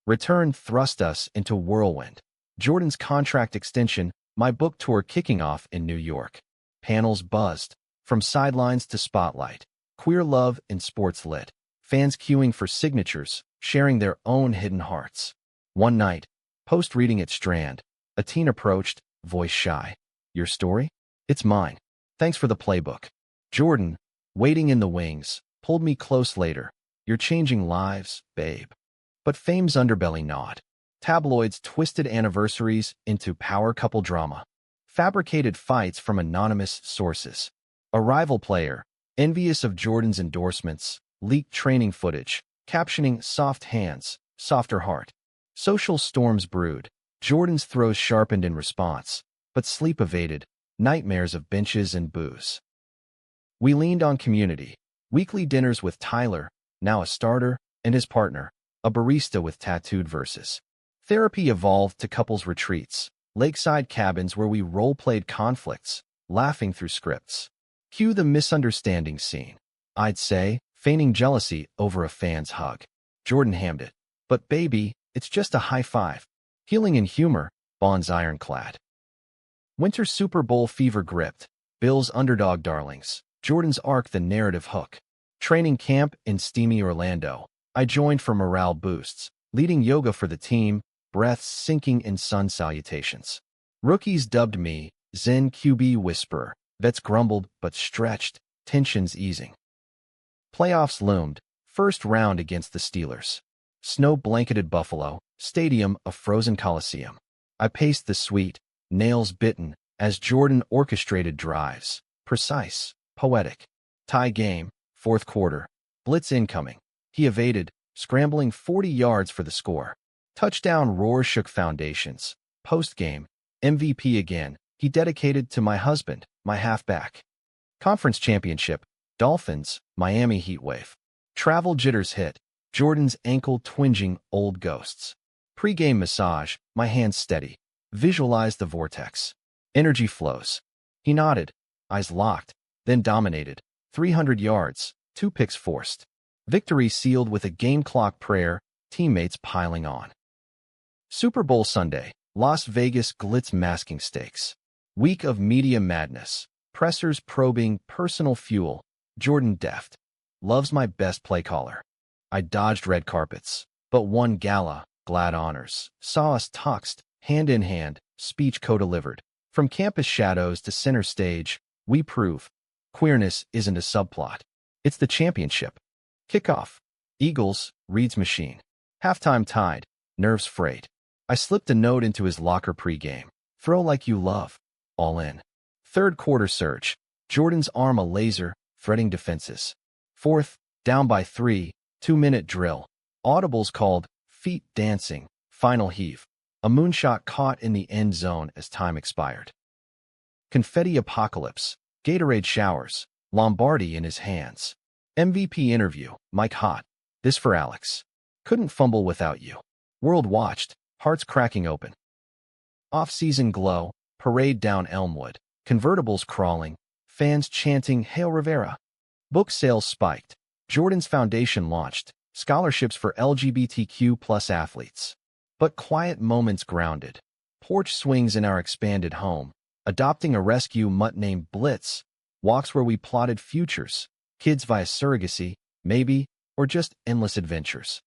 Return thrust us into whirlwind. Jordan's contract extension, my book tour kicking off in New York. Panels buzzed. From sidelines to spotlight. Queer love in sports lit. Fans queuing for signatures, sharing their own hidden hearts. One night, post-reading at Strand, a teen approached, voice shy. Your story? It's mine. Thanks for the playbook. Jordan, waiting in the wings, pulled me close later. You're changing lives, babe. But fame's underbelly gnawed. Tabloids twisted anniversaries into power couple drama. Fabricated fights from anonymous sources. A rival player, envious of Jordan's endorsements, leaked training footage, captioning soft hands, softer heart. Social storms brewed. Jordan's throws sharpened in response, but sleep evaded, nightmares of benches and booze. We leaned on community. Weekly dinners with Tyler, now a starter, and his partner, a barista with tattooed verses. Therapy evolved to couples retreats, lakeside cabins where we role-played conflicts, laughing through scripts. Cue the misunderstanding scene. I'd say, feigning jealousy over a fan's hug. Jordan hammed it. But baby, it's just a high five. Healing in humor, bonds ironclad. Winter Super Bowl fever gripped. Bills underdog darlings. Jordan's arc the narrative hook. Training camp in steamy Orlando. I joined for morale boosts. Leading yoga for the team, breaths sinking in sun salutations. Rookies dubbed me Zen QB Whisperer. Vets grumbled but stretched, tensions easing. Playoffs loomed, first round against the Steelers. Snow-blanketed Buffalo, stadium a frozen coliseum. I paced the suite, nails bitten, as Jordan orchestrated drives. Precise, poetic. Tie game, fourth quarter. Blitz incoming. He evaded, scrambling 40 yards for the score. Touchdown roar shook foundations. Post-game, MVP again. He dedicated to my husband, my halfback. Conference championship, Dolphins, Miami heatwave. Travel jitters hit, Jordan's ankle twinging old ghosts. Pre-game massage, my hands steady. Visualize the vortex. Energy flows. He nodded, eyes locked, then dominated. 300 yards, 2 picks forced. Victory sealed with a game clock prayer, teammates piling on. Super Bowl Sunday, Las Vegas glitz masking stakes. Week of media madness. Pressers probing personal fuel. Jordan deft. Loves my best play caller. I dodged red carpets, but won gala, glad honors. Saw us tuxed, hand in hand, speech co-delivered. From campus shadows to center stage, we prove queerness isn't a subplot. It's the championship. Kickoff. Eagles, Reed's machine. Halftime tied, nerves frayed. I slipped a note into his locker pregame. Throw like you love. All in. Third quarter surge. Jordan's arm a laser, threading defenses. Fourth, down by 3, 2-minute drill. Audibles called, feet dancing, final heave. A moonshot caught in the end zone as time expired. Confetti apocalypse. Gatorade showers. Lombardi in his hands. MVP interview. Mike hot. This for Alex. Couldn't fumble without you. World watched. Hearts cracking open. Off-season glow. Parade down Elmwood. Convertibles crawling. Fans chanting Hail Rivera. Book sales spiked. Jordan's Foundation launched. Scholarships for LGBTQ+ athletes. But quiet moments grounded. Porch swings in our expanded home. Adopting a rescue mutt named Blitz. Walks where we plotted futures. Kids via surrogacy, maybe, or just endless adventures.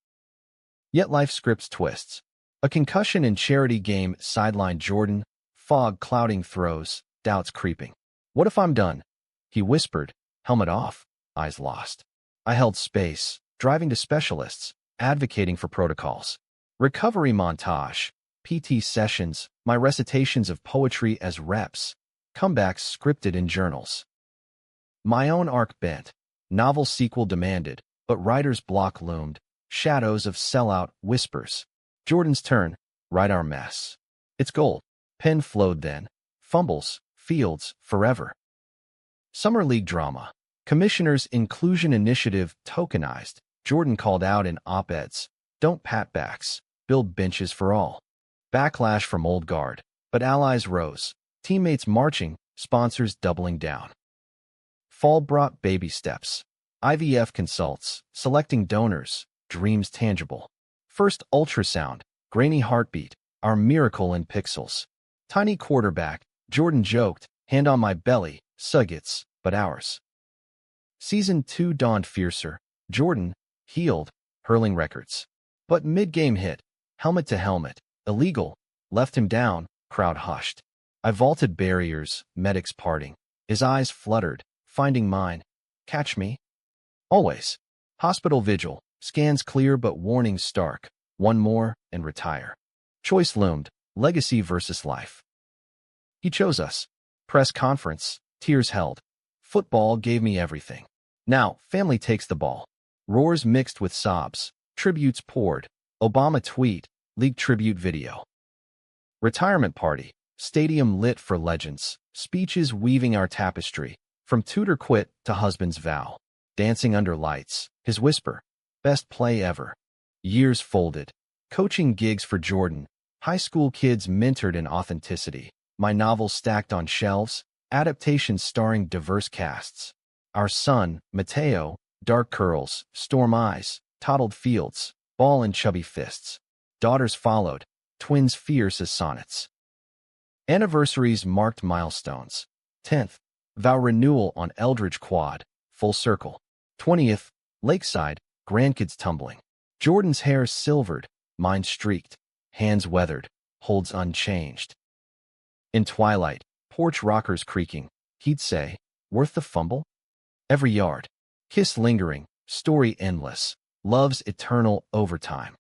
Yet life scripts twists. A concussion in charity game sidelined Jordan. Fog clouding throws, doubts creeping. What if I'm done? He whispered, helmet off, eyes lost. I held space, driving to specialists, advocating for protocols. Recovery montage, PT sessions, my recitations of poetry as reps, comebacks scripted in journals. My own arc bent, novel sequel demanded, but writer's block loomed, shadows of sellout whispers. Jordan's turn, right arm mess. It's gold. Pen flowed then. Fumbles, fields, forever. Summer League drama. Commissioner's Inclusion Initiative tokenized. Jordan called out in op-eds. Don't pat backs. Build benches for all. Backlash from old guard. But allies rose. Teammates marching. Sponsors doubling down. Fall brought baby steps. IVF consults. Selecting donors. Dreams tangible. First ultrasound. Grainy heartbeat. Our miracle in pixels. Tiny quarterback. Jordan joked. Hand on my belly. Suggets, but ours. Season 2 dawned fiercer. Jordan, healed, hurling records. But mid-game hit. Helmet to helmet. Illegal. Left him down. Crowd hushed. I vaulted barriers. Medics parting. His eyes fluttered. Finding mine. Catch me. Always. Hospital vigil. Scans clear but warnings stark. One more and retire. Choice loomed. Legacy versus life. He chose us. Press conference. Tears held. Football gave me everything. Now, family takes the ball. Roars mixed with sobs. Tributes poured. Obama tweet. League tribute video. Retirement party. Stadium lit for legends. Speeches weaving our tapestry. From tutor quit to husband's vow. Dancing under lights. His whisper. Best play ever. Years folded. Coaching gigs for Jordan. High school kids mentored in authenticity. My novel stacked on shelves. Adaptations starring diverse casts. Our son, Mateo, dark curls, storm eyes, toddled fields, ball and chubby fists. Daughters followed, twins fierce as sonnets. Anniversaries marked milestones. 10th, vow renewal on Eldridge Quad, full circle. 20th, Lakeside, grandkids tumbling. Jordan's hair silvered, mine streaked, hands weathered, holds unchanged. In twilight, porch rockers creaking, he'd say, worth the fumble? Every yard. Kiss lingering, story endless, love's eternal overtime.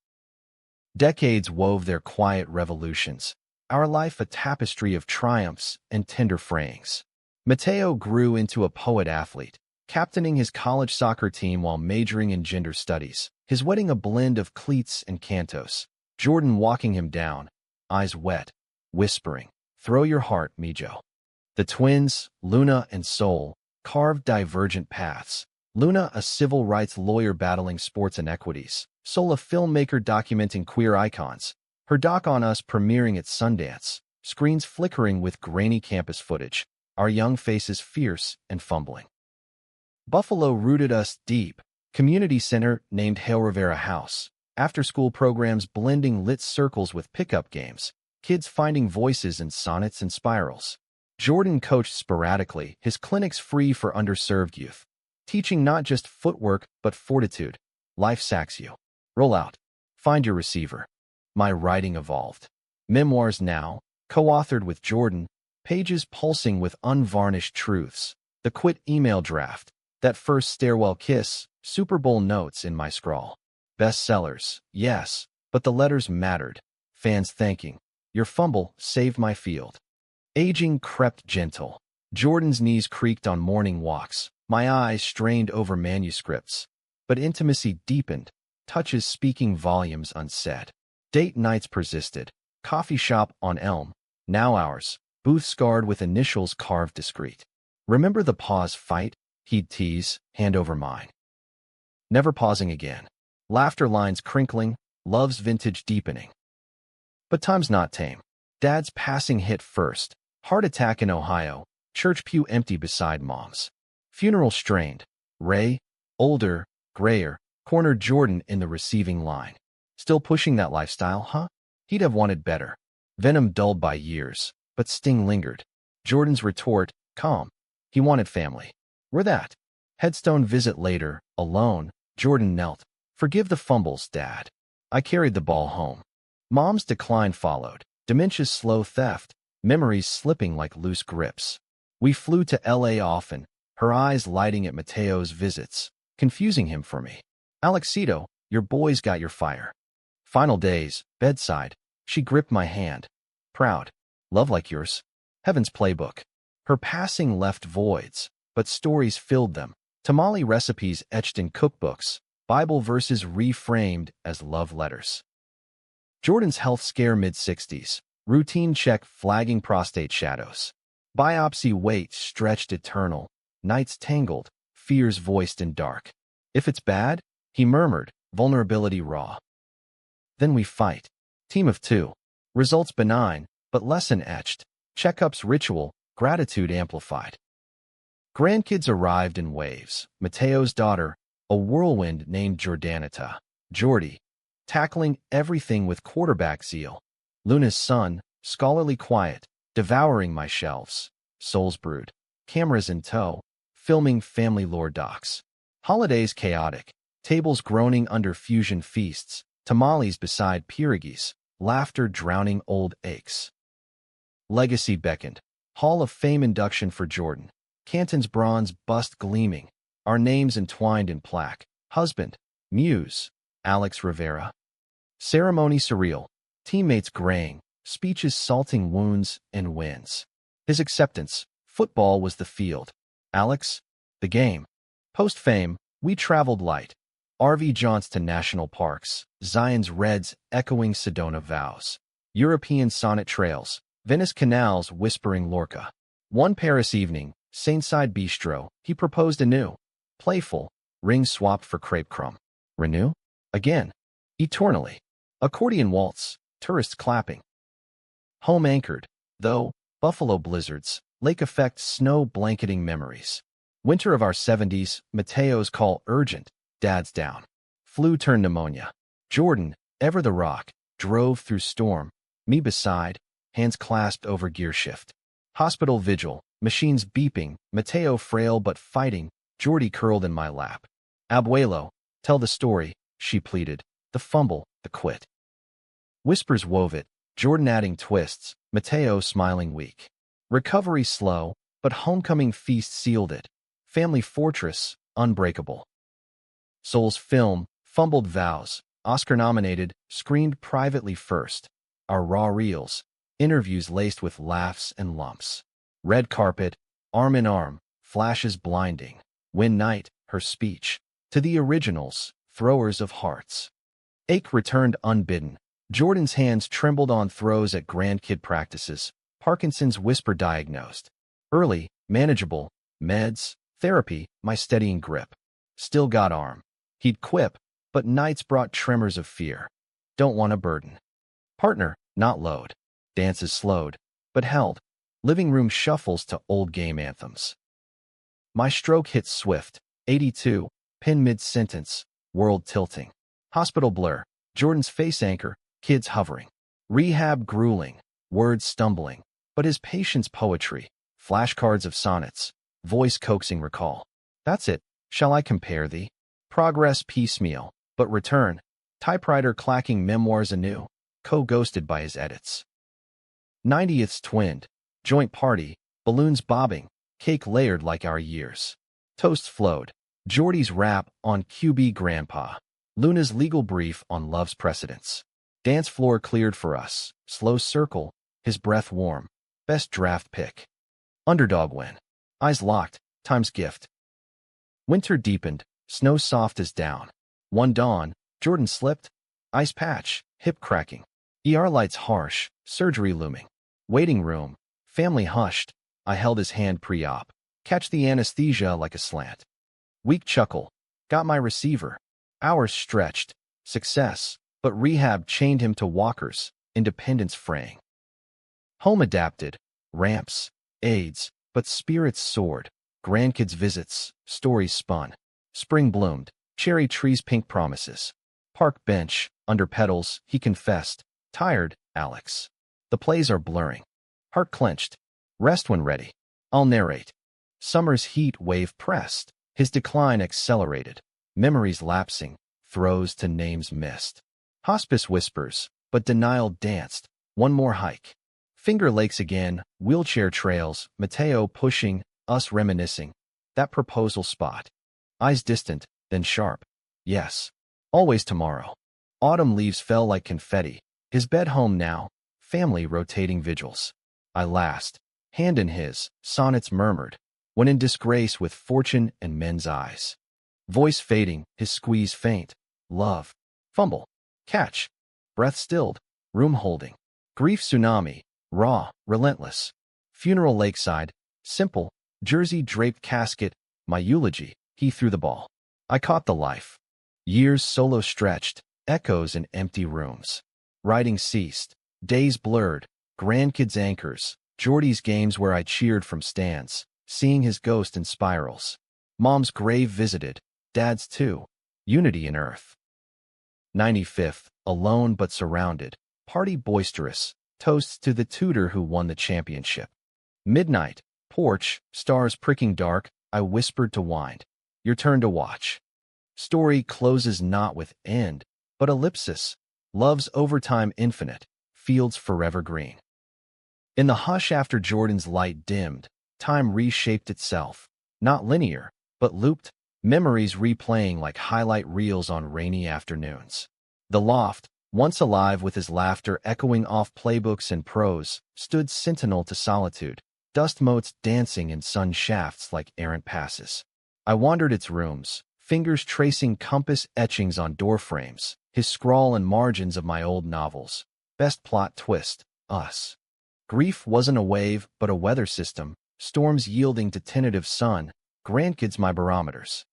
Decades wove their quiet revolutions, our life a tapestry of triumphs and tender frayings. Mateo grew into a poet-athlete, captaining his college soccer team while majoring in gender studies, his wedding a blend of cleats and cantos. Jordan walking him down, eyes wet, whispering, throw your heart, Mijo. The twins, Luna and Soul, carved divergent paths. Luna, a civil rights lawyer battling sports inequities. Soul, a filmmaker documenting queer icons. Her doc on us premiering at Sundance, screens flickering with grainy campus footage, our young faces fierce and fumbling. Buffalo rooted us deep. Community center named Hale Rivera House. After-school programs blending lit circles with pickup games. Kids finding voices in sonnets and spirals. Jordan coached sporadically, his clinics free for underserved youth. Teaching not just footwork, but fortitude. Life sacks you. Roll out. Find your receiver. My writing evolved. Memoirs now, co-authored with Jordan, pages pulsing with unvarnished truths. The quit email draft. That first stairwell kiss, Super Bowl notes in my scrawl. Bestsellers, yes, but the letters mattered. Fans thanking. Your fumble saved my field. Aging crept gentle. Jordan's knees creaked on morning walks. My eyes strained over manuscripts. But intimacy deepened, touches speaking volumes unsaid. Date nights persisted. Coffee shop on Elm, now ours. Booth scarred with initials carved discreet. Remember the pause fight? He'd tease, hand over mine. Never pausing again. Laughter lines crinkling, love's vintage deepening. But time's not tame. Dad's passing hit first. Heart attack in Ohio. Church pew empty beside mom's. Funeral strained. Ray, older, grayer, cornered Jordan in the receiving line. Still pushing that lifestyle, huh? He'd have wanted better. Venom dulled by years, but sting lingered. Jordan's retort, calm. He wanted family. We're that. Headstone visit later, alone. Jordan knelt. Forgive the fumbles, Dad. I carried the ball home. Mom's decline followed. Dementia's slow theft. Memories slipping like loose grips. We flew to L.A. often, her eyes lighting at Mateo's visits, confusing him for me. Alexito, your boy's got your fire. Final days, bedside. She gripped my hand. Proud. Love like yours. Heaven's playbook. Her passing left voids, but stories filled them. Tamale recipes etched in cookbooks. Bible verses reframed as love letters. Jordan's health scare mid-60s. Routine check flagging prostate shadows. Biopsy wait stretched eternal. Nights tangled, fears voiced in dark. If it's bad, he murmured, vulnerability raw. Then we fight. Team of two. Results benign, but lesson etched. Checkups ritual, gratitude amplified. Grandkids arrived in waves. Mateo's daughter, a whirlwind named Jordanita, Jordy, tackling everything with quarterback zeal. Luna's son, scholarly quiet, devouring my shelves. Souls brewed. Cameras in tow, filming family lore docs. Holidays chaotic. Tables groaning under fusion feasts. Tamales beside pierogies. Laughter drowning old aches. Legacy beckoned. Hall of Fame induction for Jordan. Canton's bronze bust gleaming. Our names entwined in plaque. Husband, Muse, Alex Rivera. Ceremony surreal. Teammates graying. Speeches salting wounds and wins. His acceptance. Football was the field. Alex, the game. Post-fame, we traveled light. RV jaunts to national parks. Zion's Reds echoing Sedona vows. European sonnet trails. Venice canals whispering Lorca. One Paris evening, Saintside Bistro, he proposed anew. Playful, rings swapped for crepe crumb. Renew? Again. Eternally. Accordion waltz, tourists clapping. Home anchored, though, Buffalo blizzards, lake effect snow blanketing memories. Winter of our 70s, Mateo's call urgent, Dad's down. Flu turned pneumonia. Jordan, ever the rock, drove through storm, me beside, hands clasped over gear shift. Hospital vigil, machines beeping, Mateo frail but fighting, Jordy curled in my lap. Abuelo, tell the story, she pleaded, the fumble, the quit. Whispers wove it, Jordan adding twists, Mateo smiling weak. Recovery slow, but homecoming feast sealed it. Family fortress, unbreakable. Soul's film, fumbled vows, Oscar-nominated, screened privately first. Our raw reels, interviews laced with laughs and lumps. Red carpet, arm in arm, flashes blinding. Win night, her speech. To the originals, throwers of hearts. Ache returned unbidden. Jordan's hands trembled on throws at grandkid practices. Parkinson's whisper diagnosed. Early, manageable, meds, therapy, my steadying grip. Still got arm. He'd quip, but nights brought tremors of fear. Don't want a burden. Partner, not load. Dances slowed, but held. Living room shuffles to old game anthems. My stroke hits swift. 82. Pin mid-sentence. World tilting. Hospital blur. Jordan's face anchor. Kids hovering. Rehab grueling. Words stumbling. But his patience poetry. Flashcards of sonnets. Voice coaxing recall. That's it. Shall I compare thee? Progress piecemeal, but return. Typewriter clacking memoirs anew. Co-ghosted by his edits. 90ths twinned. Joint party. Balloons bobbing. Cake layered like our years. Toast flowed. Geordie's rap on QB Grandpa. Luna's legal brief on love's precedents. Dance floor cleared for us. Slow circle. His breath warm. Best draft pick. Underdog win. Eyes locked. Time's gift. Winter deepened. Snow soft as down. One dawn. Jordan slipped. Ice patch. Hip cracking. ER lights harsh. Surgery looming. Waiting room. Family hushed. I held his hand pre-op. Catch the anesthesia like a slant. Weak chuckle. Got my receiver. Hours stretched. Success. But rehab chained him to walkers. Independence fraying. Home adapted. Ramps. Aids. But spirits soared. Grandkids visits. Stories spun. Spring bloomed. Cherry trees pink promises. Park bench. Under petals. He confessed. Tired, Alex. The plays are blurring. Heart clenched. Rest when ready. I'll narrate. Summer's heat wave pressed. His decline accelerated. Memories lapsing. Throws to names missed. Hospice whispers, but denial danced. One more hike. Finger Lakes again. Wheelchair trails. Mateo pushing. Us reminiscing. That proposal spot. Eyes distant, then sharp. Yes. Always tomorrow. Autumn leaves fell like confetti. His bed home now. Family rotating vigils. I last. Hand in his. Sonnets murmured. When in disgrace with fortune and men's eyes. Voice fading. His squeeze faint. Love. Fumble. Catch. Breath stilled. Room holding. Grief tsunami. Raw. Relentless. Funeral lakeside. Simple. Jersey draped casket. My eulogy. He threw the ball. I caught the life. Years solo stretched. Echoes in empty rooms. Writing ceased. Days blurred. Grandkids anchors. Geordie's games where I cheered from stands. Seeing his ghost in spirals. Mom's grave visited. Dad's too. Unity in earth. 95th. Alone but surrounded. Party boisterous. Toasts to the tutor who won the championship. Midnight. Porch. Stars pricking dark. I whispered to wind. Your turn to watch. Story closes not with end, but ellipsis. Love's overtime infinite. Fields forever green. In the hush after Jordan's light dimmed, time reshaped itself. Not linear, but looped. Memories replaying like highlight reels on rainy afternoons. The loft, once alive with his laughter echoing off playbooks and prose, stood sentinel to solitude. Dust motes dancing in sun shafts like errant passes. I wandered its rooms, fingers tracing compass etchings on doorframes, his scrawl and margins of my old novels. Best plot twist, us. Grief wasn't a wave, but a weather system, storms yielding to tentative sun, grandkids my barometers.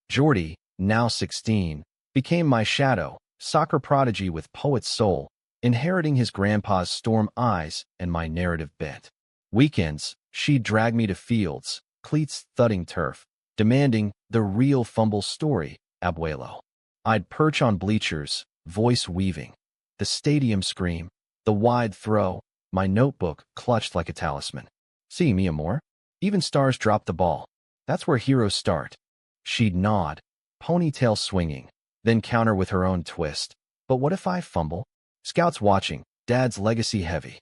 Geordie, now 16, became my shadow, soccer prodigy with poet's soul, inheriting his grandpa's storm eyes and my narrative bent. Weekends, she'd drag me to fields, cleats thudding turf, demanding the real fumble story, abuelo. I'd perch on bleachers, voice weaving. The stadium scream, the wide throw, my notebook clutched like a talisman. See me, amor? Even stars drop the ball. That's where heroes start. She'd nod, ponytail swinging, then counter with her own twist. But what if I fumble? Scouts watching, dad's legacy heavy.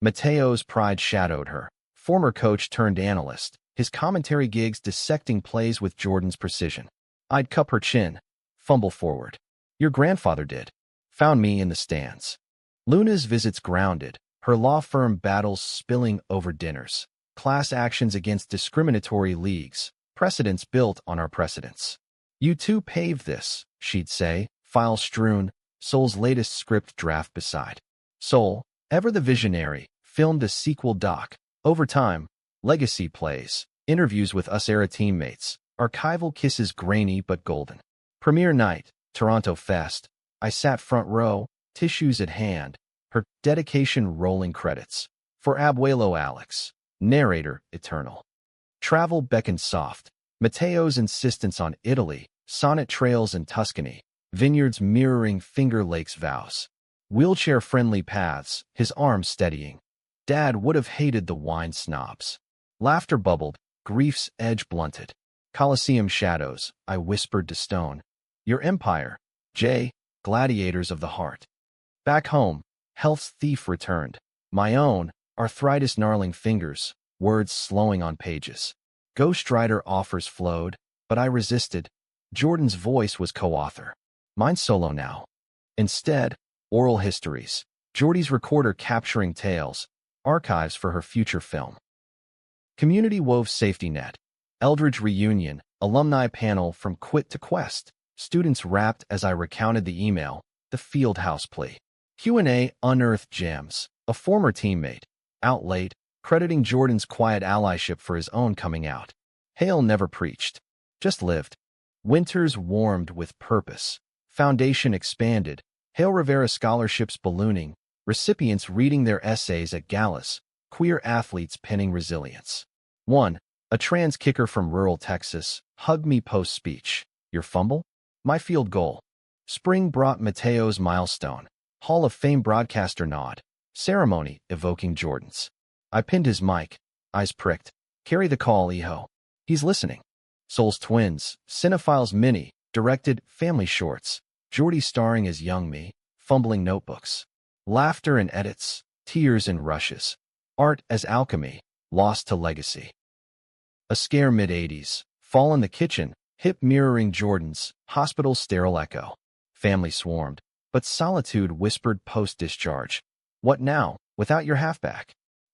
Mateo's pride shadowed her. Former coach turned analyst, his commentary gigs dissecting plays with Jordan's precision. I'd cup her chin, fumble forward. Your grandfather did. Found me in the stands. Luna's visits grounded, her law firm battles spilling over dinners. Class actions against discriminatory leagues, precedents built on our precedents. You two paved this, she'd say, file strewn, Soul's latest script draft beside. Soul, ever the visionary, filmed a sequel doc. Over time, legacy plays, interviews with us-era teammates, archival kisses grainy but golden. Premiere night, Toronto Fest. I sat front row, tissues at hand, Her dedication rolling credits. For Abuelo Alex, narrator eternal. Travel beckoned soft. Matteo's insistence on Italy, sonnet trails in Tuscany, vineyards mirroring Finger Lake's vows. Wheelchair-friendly paths, his arm steadying. Dad would have hated the wine snobs. Laughter bubbled, grief's edge blunted. Colosseum shadows, I whispered to stone. Your empire, Jay, gladiators of the heart. Back home, health's thief returned. My own, arthritis gnarling fingers, words slowing on pages. Ghost Rider offers flowed, but I resisted. Jordan's voice was co-author. Mine solo now. Instead, oral histories. Jordy's recorder capturing tales, archives for her future film. Community wove safety net. Eldridge reunion, alumni panel from Quit to Quest. Students rapped as I recounted the email, the field house plea. Q&A unearthed gems. A former teammate, out late, crediting Jordan's quiet allyship for his own coming out. Hale never preached, just lived. Winters warmed with purpose. Foundation expanded. Hale Rivera scholarships ballooning. Recipients reading their essays at galas. Queer athletes penning resilience. 1. A trans kicker from rural Texas hugged me post-speech. Your fumble? My field goal. Spring brought Matteo's milestone. Hall of Fame broadcaster nod. Ceremony evoking Jordan's. I pinned his mic. Eyes pricked. Carry the call, Eho. He's listening. Soul's Twins, Cinephiles Mini, directed family shorts. Jordy starring as young me, fumbling notebooks. Laughter and edits, tears and rushes. Art as alchemy, lost to legacy. A scare mid-80s, fall in the kitchen, hip mirroring Jordan's, hospital sterile echo. Family swarmed, but solitude whispered post-discharge. What now, without your halfback?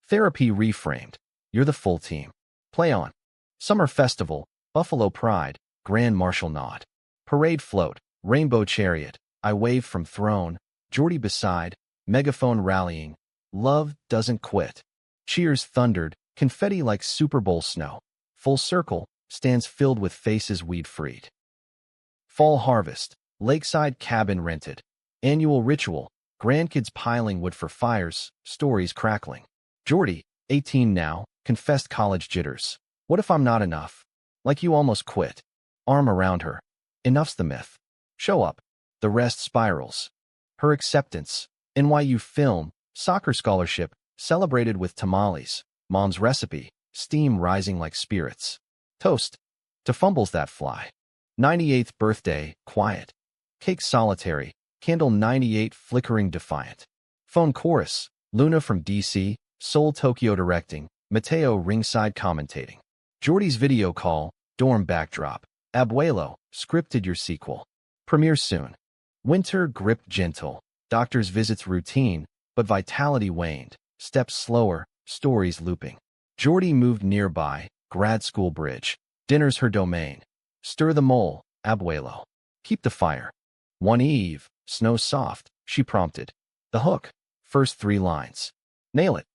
Therapy reframed. You're the full team. Play on. Summer festival, Buffalo Pride, Grand Marshal nod. Parade float, Rainbow Chariot, I wave from throne, Jordy beside, megaphone rallying. Love doesn't quit. Cheers thundered, confetti like Super Bowl snow. Full circle, stands filled with faces we'd freed. Fall harvest, lakeside cabin rented. Annual ritual, grandkids piling wood for fires, stories crackling. Jordy, 18 now, confessed college jitters. What if I'm not enough? Like you almost quit. Arm around her. Enough's the myth. Show up. The rest spirals. Her acceptance. NYU film, soccer scholarship, celebrated with tamales. Mom's recipe, steam rising like spirits. Toast. To fumbles that fly. 98th birthday, quiet. Cake solitary. Candle 98 flickering defiant. Phone chorus. Luna from DC, Seoul Tokyo directing. Matteo ringside commentating. Jordy's video call, dorm backdrop. Abuelo, scripted your sequel. Premiere soon. Winter gripped gentle. Doctor's visits routine, but vitality waned. Steps slower, stories looping. Jordy moved nearby, grad school bridge. Dinner's her domain. Stir the mole, Abuelo. Keep the fire. One eve, snow soft, she prompted. The hook, first 3 lines. Nail it.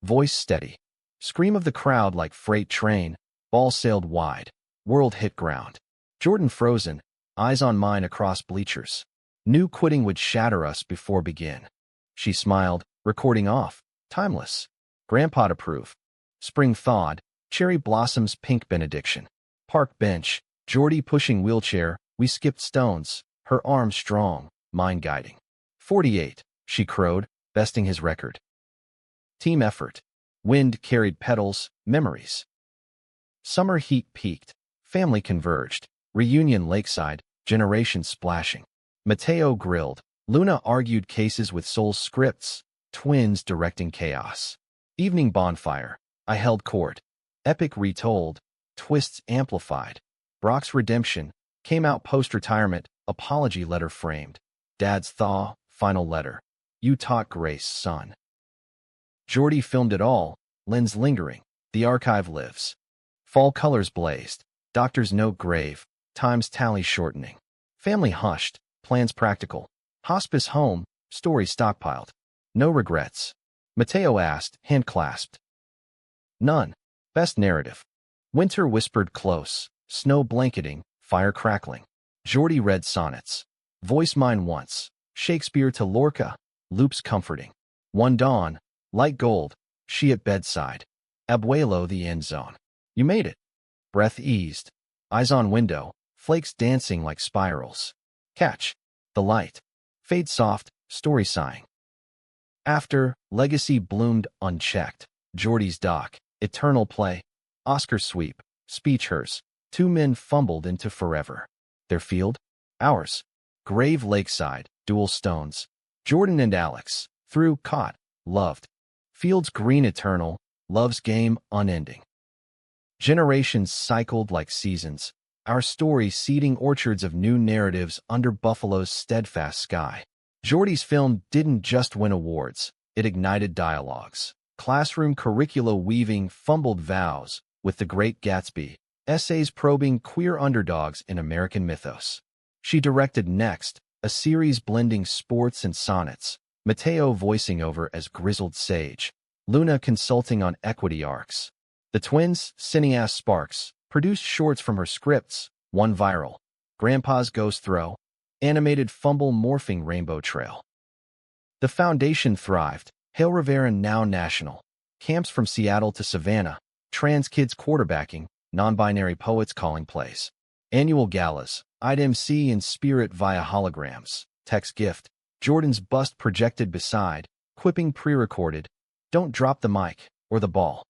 Voice steady. Scream of the crowd like freight train. Ball sailed wide. World hit ground. Jordan frozen, eyes on mine across bleachers. Knew quitting would shatter us before begin. She smiled, recording off. Timeless. Grandpa approve. Spring thawed. Cherry blossoms pink benediction. Park bench. Jordy pushing wheelchair. We skipped stones. Her arm strong, mine guiding. 48, she crowed, besting his record. Team effort. Wind carried petals, memories. Summer heat peaked. Family converged. Reunion lakeside, generations splashing. Matteo grilled. Luna argued cases with Soul's scripts. Twins directing chaos. Evening bonfire. I held court. Epic retold. Twists amplified. Brock's redemption. Came out post-retirement. Apology letter framed. Dad's thaw. Final letter. You taught grace, son. Jordy filmed it all. Lens lingering. The archive lives. Fall colors blazed. Doctor's note grave. Time's tally shortening. Family hushed. Plans practical. Hospice home. Story stockpiled. No regrets. Matteo asked, hand clasped. None. Best narrative. Winter whispered close. Snow blanketing. Fire crackling. Jordy read sonnets. Voice mine once. Shakespeare to Lorca. Loops comforting. One dawn, light gold, she at bedside. Abuelo the end zone. You made it. Breath eased. Eyes on window, flakes dancing like spirals. Catch. The light. Fade soft, story sighing. After, legacy bloomed unchecked. Geordie's dock, eternal play. Oscar sweep, speech hers. Two men fumbled into forever. Their field? Ours. Grave lakeside, dual stones. Jordan and Alex, through, caught, loved. Fields green eternal, love's game unending. Generations cycled like seasons, our story seeding orchards of new narratives under Buffalo's steadfast sky. Geordie's film didn't just win awards, it ignited dialogues. Classroom curricula weaving fumbled vows with The Great Gatsby, essays probing queer underdogs in American mythos. She directed Next, a series blending sports and sonnets, Mateo voicing over as grizzled sage, Luna consulting on equity arcs. The twins, Cineast Sparks, produced shorts from her scripts, one viral, Grandpa's Ghost Throw, animated fumble morphing Rainbow Trail. The foundation thrived, Hail Rivera now national, camps from Seattle to Savannah, trans kids quarterbacking, non-binary poets calling plays. Annual galas, I'd MC in spirit via holograms, text gift, Jordan's bust projected beside, quipping pre-recorded, don't drop the mic, or the ball.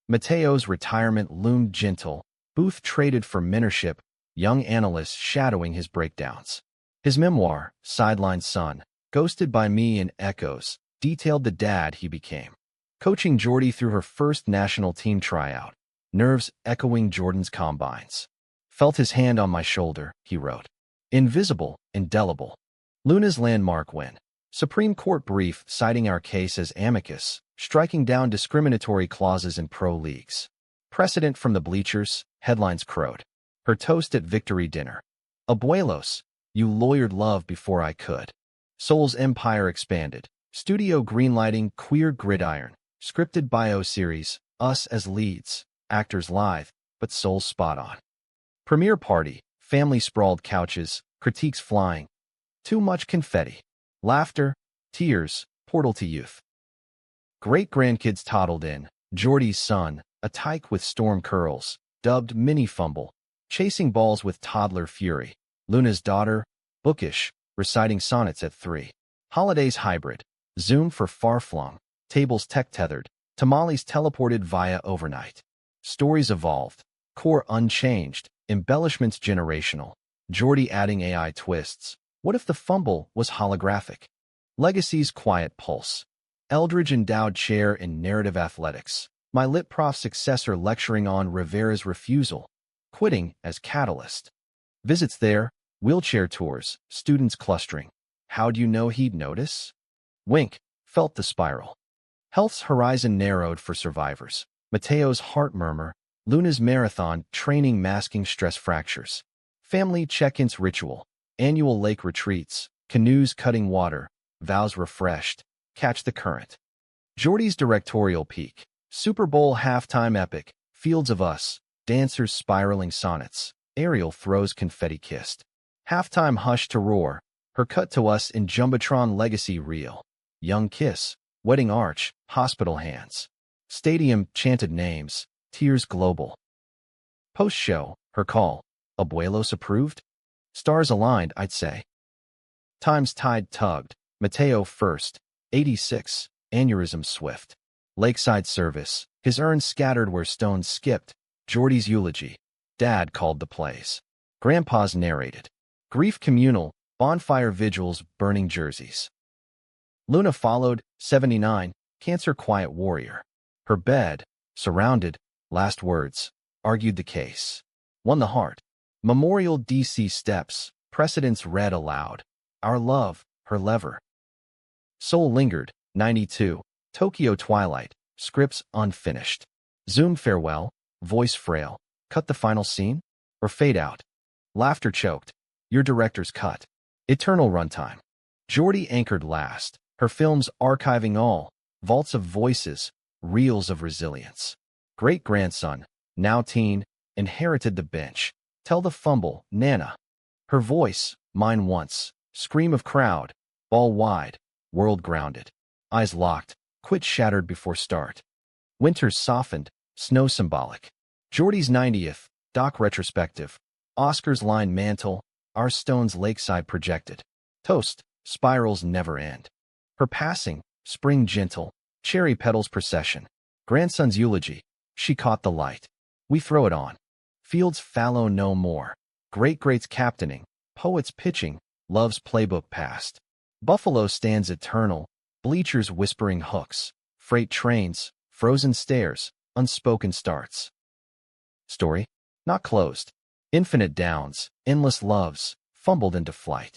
Mateo's retirement loomed gentle, booth traded for mentorship, young analysts shadowing his breakdowns. His memoir, Sideline Son, ghosted by me in echoes, detailed the dad he became. Coaching Geordie through her first national team tryout, nerves echoing Jordan's combines. Felt his hand on my shoulder, he wrote. Invisible, indelible. Luna's landmark win. Supreme Court brief citing our case as amicus, striking down discriminatory clauses in pro leagues. Precedent from the bleachers, headlines crowed. Her toast at victory dinner. Abuelos, you lawyered love before I could. Soul's empire expanded. Studio greenlighting Queer Gridiron. Scripted bio series, us as leads. Actors lithe, but souls spot on. Premiere party, family sprawled couches, critiques flying. Too much confetti. Laughter, tears, portal to youth. Great-grandkids toddled in, Geordie's son, a tyke with storm curls, dubbed Mini Fumble, chasing balls with toddler fury. Luna's daughter, bookish, reciting sonnets at 3. Holidays hybrid, Zoom for far-flung, tables tech-tethered, tamales teleported via overnight. Stories evolved, core unchanged, embellishments generational, Geordie adding AI twists. What if the fumble was holographic? Legacy's quiet pulse. Eldridge endowed chair in narrative athletics. My lit prof successor lecturing on Rivera's refusal, quitting as catalyst. Visits there, wheelchair tours, students clustering. How'd you know he'd notice? Wink, felt the spiral. Health's horizon narrowed for survivors. Mateo's heart murmur, Luna's marathon training masking stress fractures. Family check-ins ritual, annual lake retreats, canoes cutting water, vows refreshed, catch the current. Geordie's directorial peak, Super Bowl halftime epic, Fields of Us, dancers spiraling sonnets, Ariel throws confetti-kissed. Halftime hush to roar, her cut to us in Jumbotron legacy reel. Young kiss, wedding arch, hospital hands. Stadium chanted names, tears global. Post-show, her call, Abuelos approved? Stars aligned, I'd say. Time's tide tugged, Mateo first, 86, aneurysm swift. Lakeside service, his urn scattered where stones skipped, Geordie's eulogy. Dad called the plays. Grandpa's narrated. Grief communal, bonfire vigils, burning jerseys. Luna followed, 79, cancer quiet warrior. Her bed, surrounded, last words, argued the case. Won the heart. Memorial D.C. steps, precedents read aloud. Our love, her lever. Soul lingered, 92, Tokyo twilight, scripts unfinished. Zoom farewell, voice frail, cut the final scene? Or fade out? Laughter choked, your director's cut. Eternal runtime. Geordie anchored last, her films archiving all, vaults of voices, reels of resilience. Great-grandson, now teen, inherited the bench. Tell the fumble, Nana. Her voice, mine once, scream of crowd, ball wide, world grounded. Eyes locked, quit shattered before start. Winters softened, snow symbolic. Geordie's 90th, doc retrospective. Oscars line mantle, our stones lakeside projected. Toast, spirals never end. Her passing, spring gentle, cherry petals procession. Grandson's eulogy, she caught the light. We throw it on. Fields fallow no more. Great-greats captaining, poets pitching, love's playbook passed. Buffalo stands eternal, bleachers whispering hooks, freight trains, frozen stairs, unspoken starts. Story, not closed. Infinite downs, endless loves, fumbled into flight.